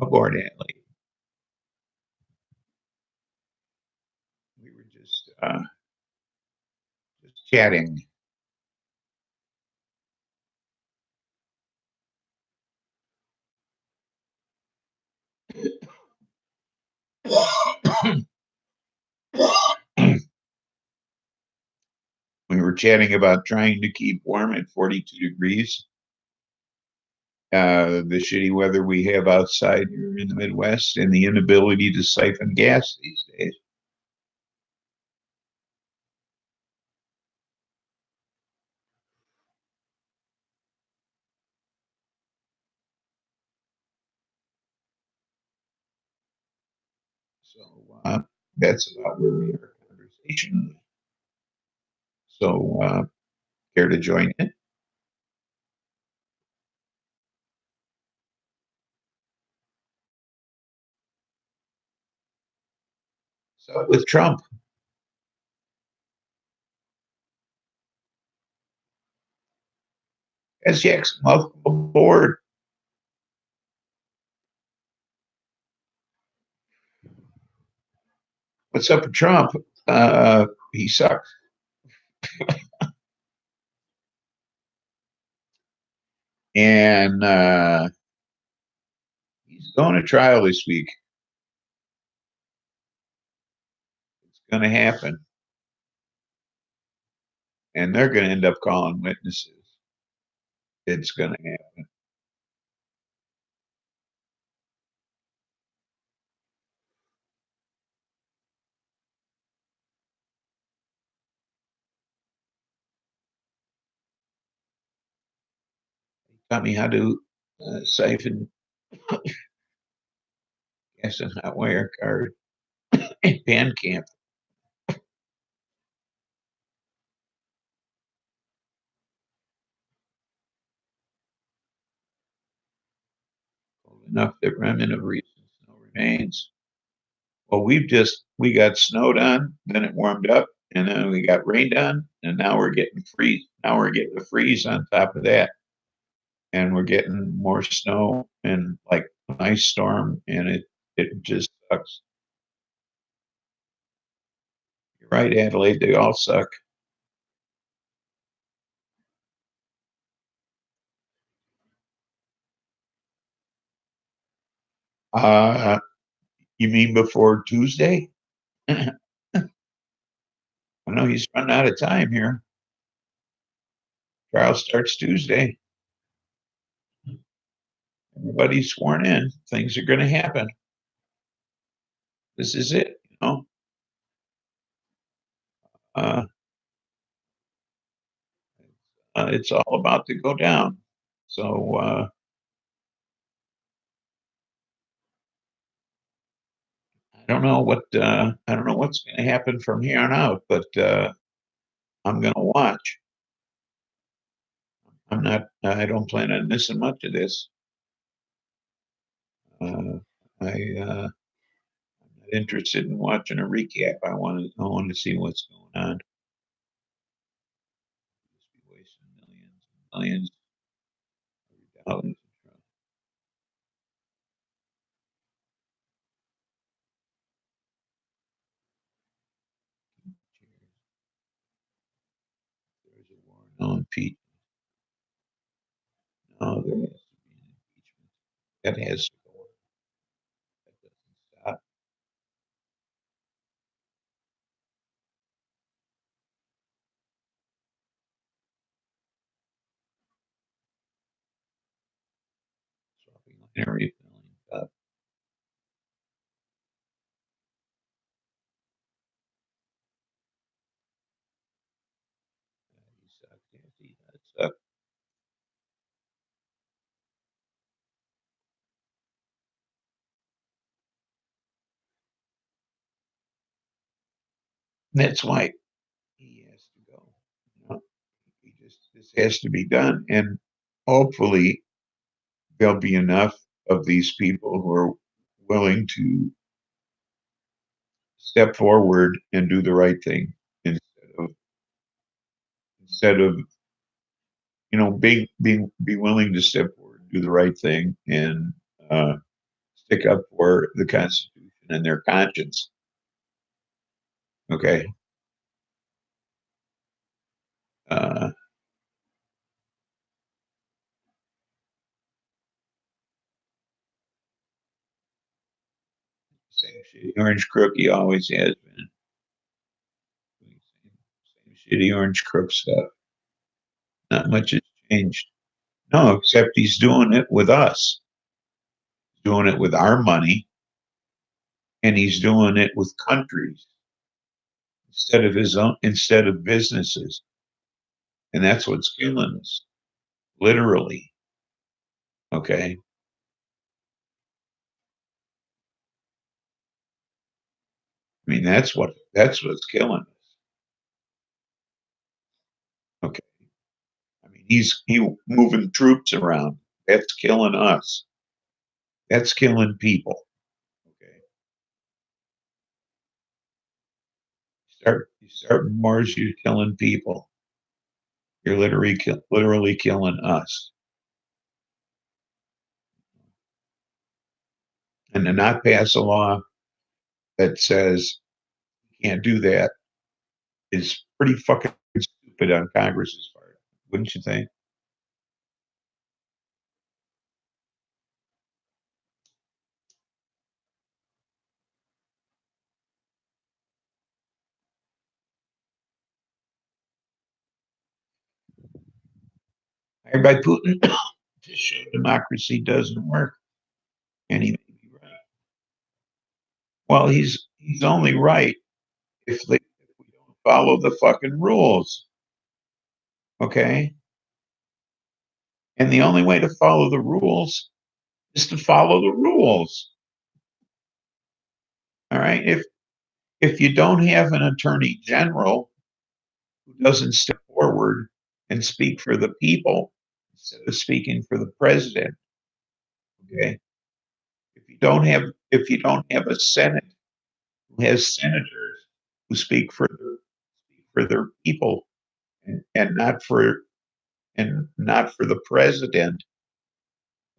aboard, Adelaide. We were just chatting. We were chatting about trying to keep warm at 42 degrees. The shitty weather we have outside here in the Midwest and the inability to siphon gas these days. So that's about where we are in conversation. So care to join in? So with Trump, as Jackson, welcome aboard. What's up with Trump? He sucks. And he's going to trial this week. It's going to happen. And they're going to end up calling witnesses. It's going to happen. He taught me how to siphon gas and hot wire card and Bandcamp. Enough that remnant of recent snow remains. Well, we got snowed on, then it warmed up, and then we got rained on, and now we're getting freeze. Now we're getting the freeze on top of that, and we're getting more snow and like an ice storm, and it just sucks. You're right, Adelaide. They all suck. Uh, you mean before Tuesday? I know he's running out of time here. Trial starts Tuesday. Everybody's sworn in. Things are going to happen. This is it. You know, uh, it's all about to go down. So I don't know what's going to happen from here on out, but I'm going to watch. I'm not. I don't plan on missing much of this. Uh, I'm not interested in watching a recap. I want to see what's going on. Wasting millions and millions of dollars. No impeachment. No, there has to be an impeachment. That has to go. That doesn't stop. Swapping area filling up. You suck, Nancy. That sucks. That's why he has to go. You know, this has to be done, and hopefully there'll be enough of these people who are willing to step forward and do the right thing instead of be willing to step forward and do the right thing and uh, stick up for the Constitution and their conscience. Okay. Uh, Same shitty orange crook he always has been. Same shitty orange crook stuff. Not much has changed. No, except he's doing it with us, doing it with our money, and he's doing it with countries instead of businesses. And that's what's killing us, literally. Okay. I mean, that's what's killing us. Okay. I mean, he moving troops around. That's killing us. That's killing people. Okay. You start in Mars, you're killing people. You're literally killing us. And to not pass a law that says you can't do that is pretty fucking stupid on Congress's part, wouldn't you think? Hired by Putin to show democracy doesn't work, and he may be right. Well, he's only right if we don't follow the fucking rules. Okay. And the only way to follow the rules is to follow the rules. All right. If you don't have an attorney general who doesn't step forward and speak for the people instead of speaking for the president, okay. If you don't have a Senate who has senators who speak for their people and not for the president,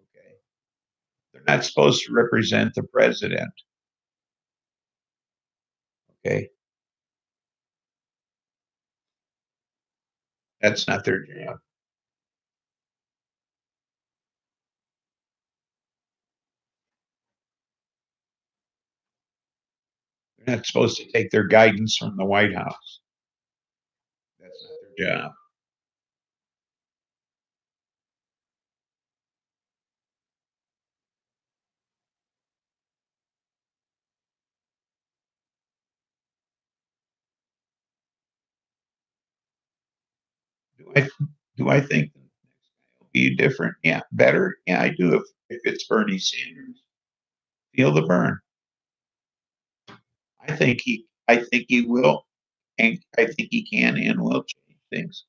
okay. They're not supposed to represent the president. Okay. That's not their job. They're not supposed to take their guidance from the White House. That's not their job. Do I do I think it'll be different? Yeah, better. Yeah, I do. If it's Bernie Sanders, feel the burn. I think he will, and I think he can and will change things.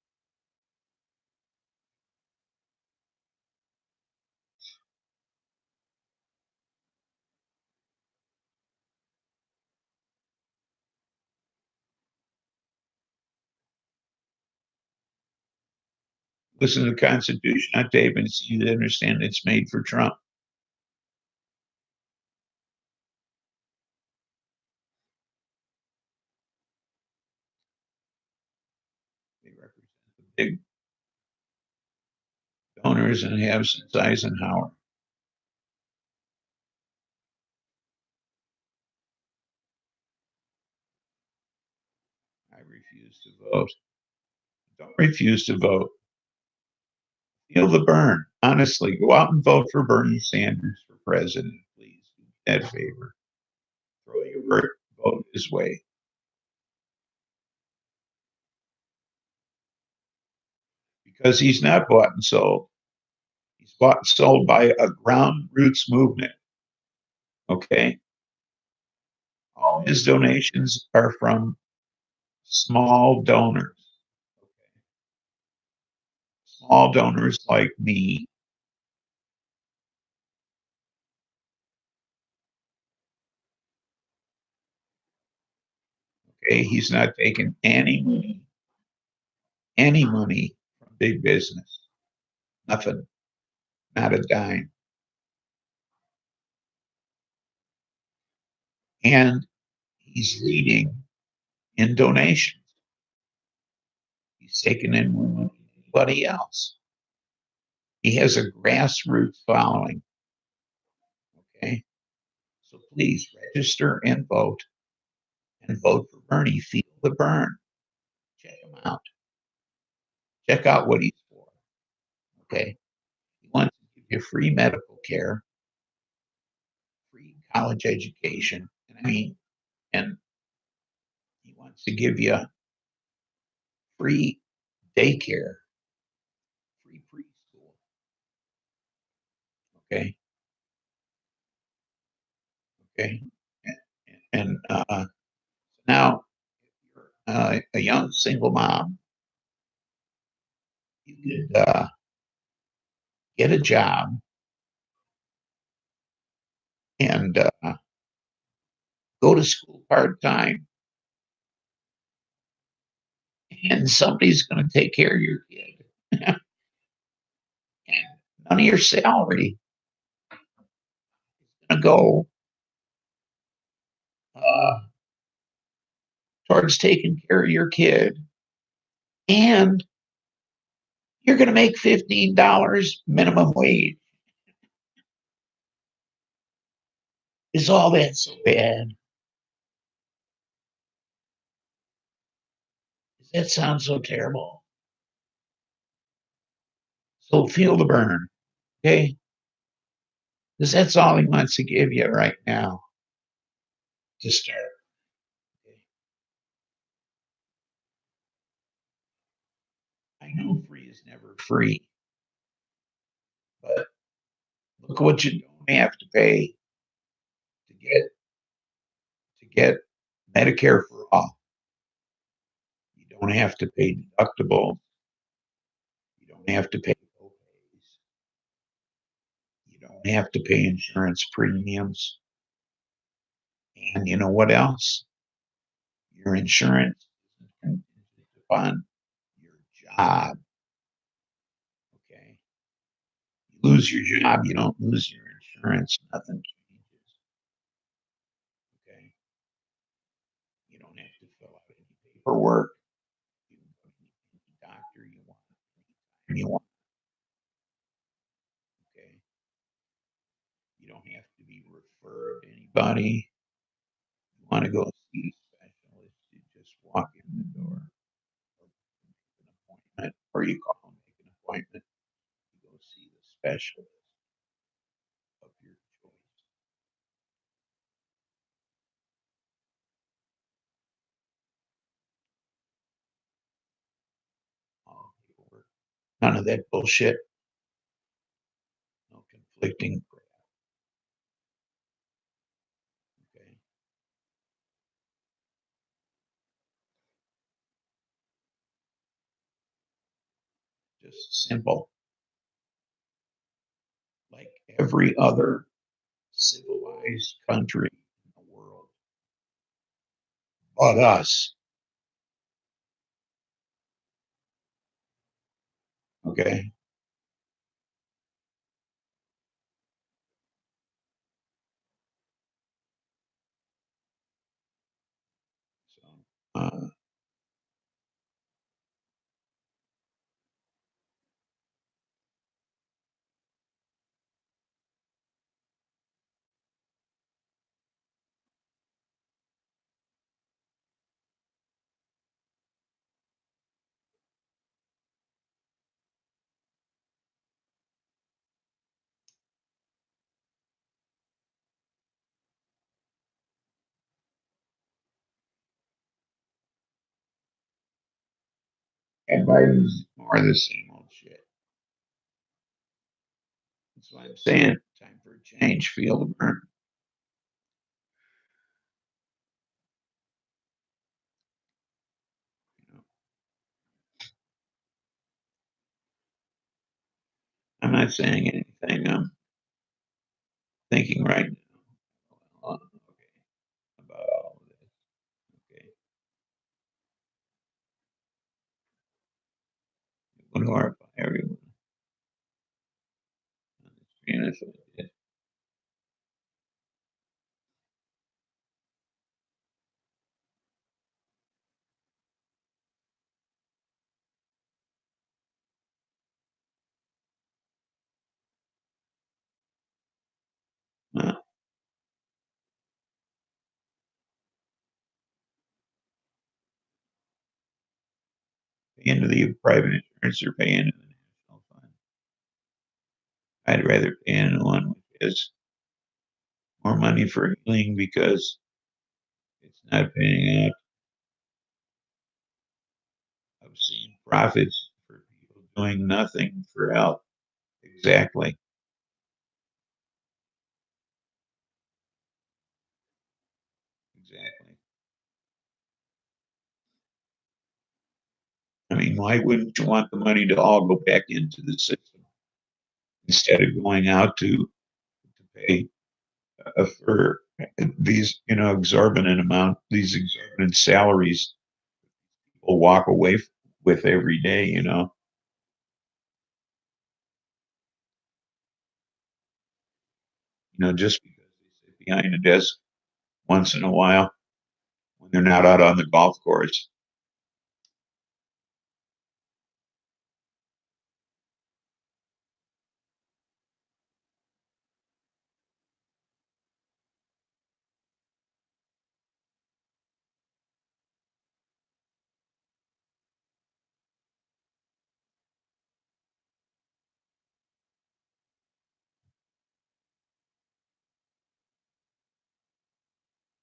Listen to the Constitution, not Dave, and see to understand it's made for Trump. They represent the big donors and have since Eisenhower. I refuse to vote. Don't refuse to vote. Feel the burn. Honestly, go out and vote for Bernie Sanders for president, please. Do me that favor. Throw your vote his way. Because he's not bought and sold. He's bought and sold by a ground roots movement. Okay. All his donations are from small donors. Small donors like me. Okay. He's not taking any money from big business. Nothing. Not a dime. And he's leading in donations. He's taken in more money than anybody else. He has a grassroots following. Okay. So please register and vote for Bernie. Feel the burn. Check him out. Check out what he's for. Okay. He wants to give you free medical care, free college education. And I mean, and he wants to give you free daycare, free preschool. Okay. Okay. And now you're a young single mom. You could get a job and go to school part time, and somebody's going to take care of your kid. And none of your salary is going to go uh, towards taking care of your kid. And you're going to make $15 minimum wage. Is all that so bad? Does that sound so terrible? So feel the burn, okay? Because that's all he wants to give you right now to start. Okay? I know free is never free, but look what you don't have to pay to get Medicare for all. You don't have to pay deductible. You don't have to pay co-pays. You don't have to pay insurance premiums. And you know what else? Your insurance is contingent upon your job. Okay. You lose your job, you don't lose your insurance, nothing changes. Okay. You don't have to fill out any paperwork. You can go to any doctor you want, anytime you want. Okay. You don't have to be referred to anybody. You want to go see a specialist, you just walk in the door, or make an appointment, or you call and make an appointment to go see the specialist of your choice. All paperwork. None of that bullshit. No conflicting crap. Okay. Just simple. Like every other civilized country in the world but us. Okay. So, And Biden's more of the same old shit. That's why I'm saying time for a change. Feel the burn. You know, I'm not saying anything. I'm thinking right now. Okay, about all of this. Okay, you want to horrify everyone on the screen. That's what it is. Well, pay into the private insurance or pay into the national fund. I'd rather pay into one which is more money for healing because it's not paying out. I've seen profits for people doing nothing for health. Exactly. Exactly. I mean, why wouldn't you want the money to all go back into the system instead of going out to pay for these, these exorbitant salaries people walk away with every day, just because they sit behind a desk once in a while when they're not out on the golf course.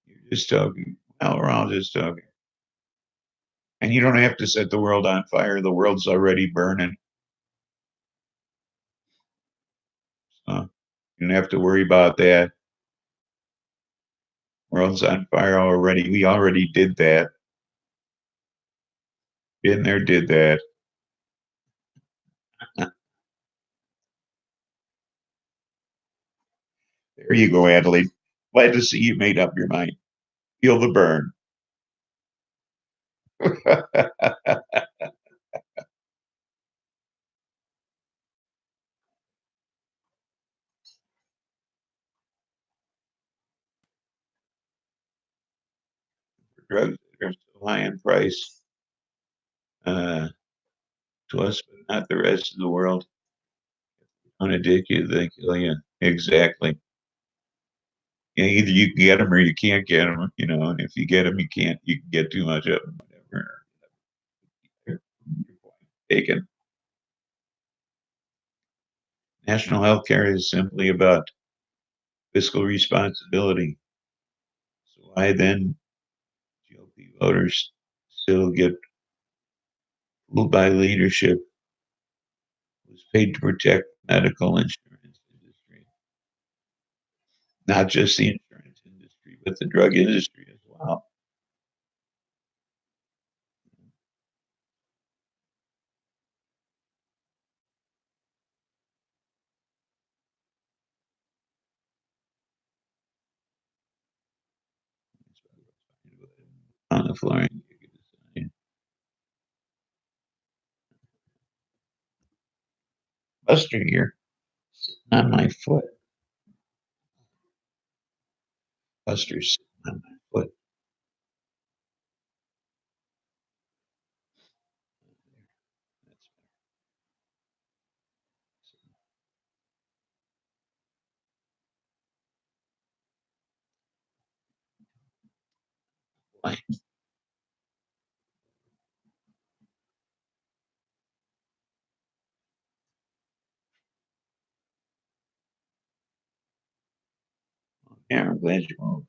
You're just talking. Well, we're all just talking. And you don't have to set the world on fire. The world's already burning. So you don't have to worry about that. World's on fire already. We already did that. Been there, did that. There you go, Adelaide. Glad to see you made up your mind. Feel the burn. Drugs are still high in price uh, to us, but not the rest of the world. On a dick you, they kill you. Exactly. Yeah, either you can get them or you can't get them, and if you get them, you can get too much of them, whatever. Your point taken. National health care is simply about fiscal responsibility. So why then GOP voters still get fooled by leadership who's paid to protect medical insurance industry, not just the insurance industry, but the drug industry as well. On the floor and Buster here sitting on my foot. Buster's sitting on my foot. That's why. Yeah, I'm glad you moved.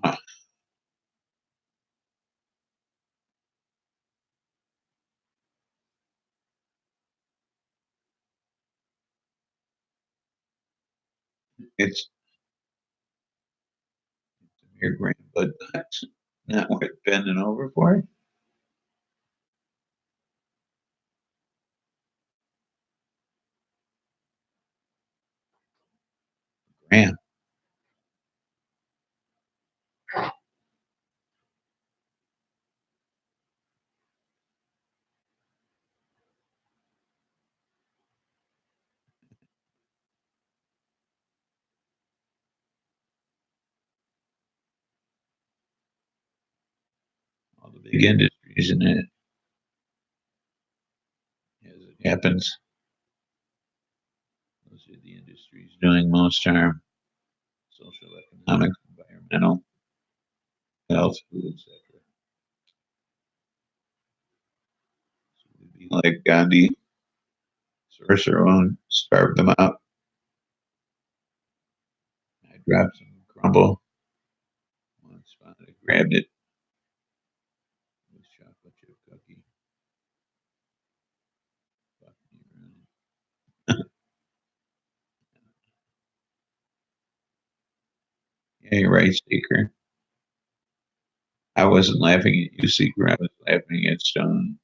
Uh, it's your grand, but that's not worth bending over for. Grand. All the big industries in it, as it happens. Those are the industries doing most harm: social, economic, environmental, health, food, etc. So we'd be like Gandhi, sorcerer won't starve them out. I dropped some crumble. One spot, I grabbed it. It was chocolate chip cookie. Yeah, you're right, Seeker. I wasn't laughing at you, Seeker. I was laughing at Stone.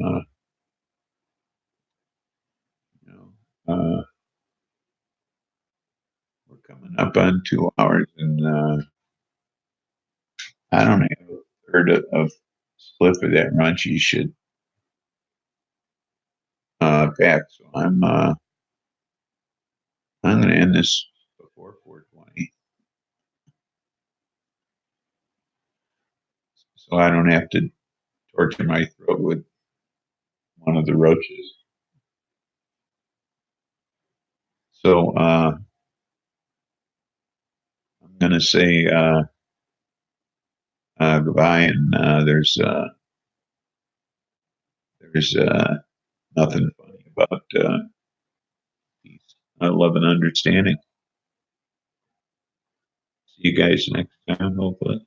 Uh, you know, we're coming up on 2 hours, and I don't have a third of split for that lunch. You should pack. So I'm going to end this before 4:20, so I don't have to torture my throat with one of the roaches. So I'm going to say goodbye, and there's nothing funny about peace, love, and understanding. See you guys next time, hopefully.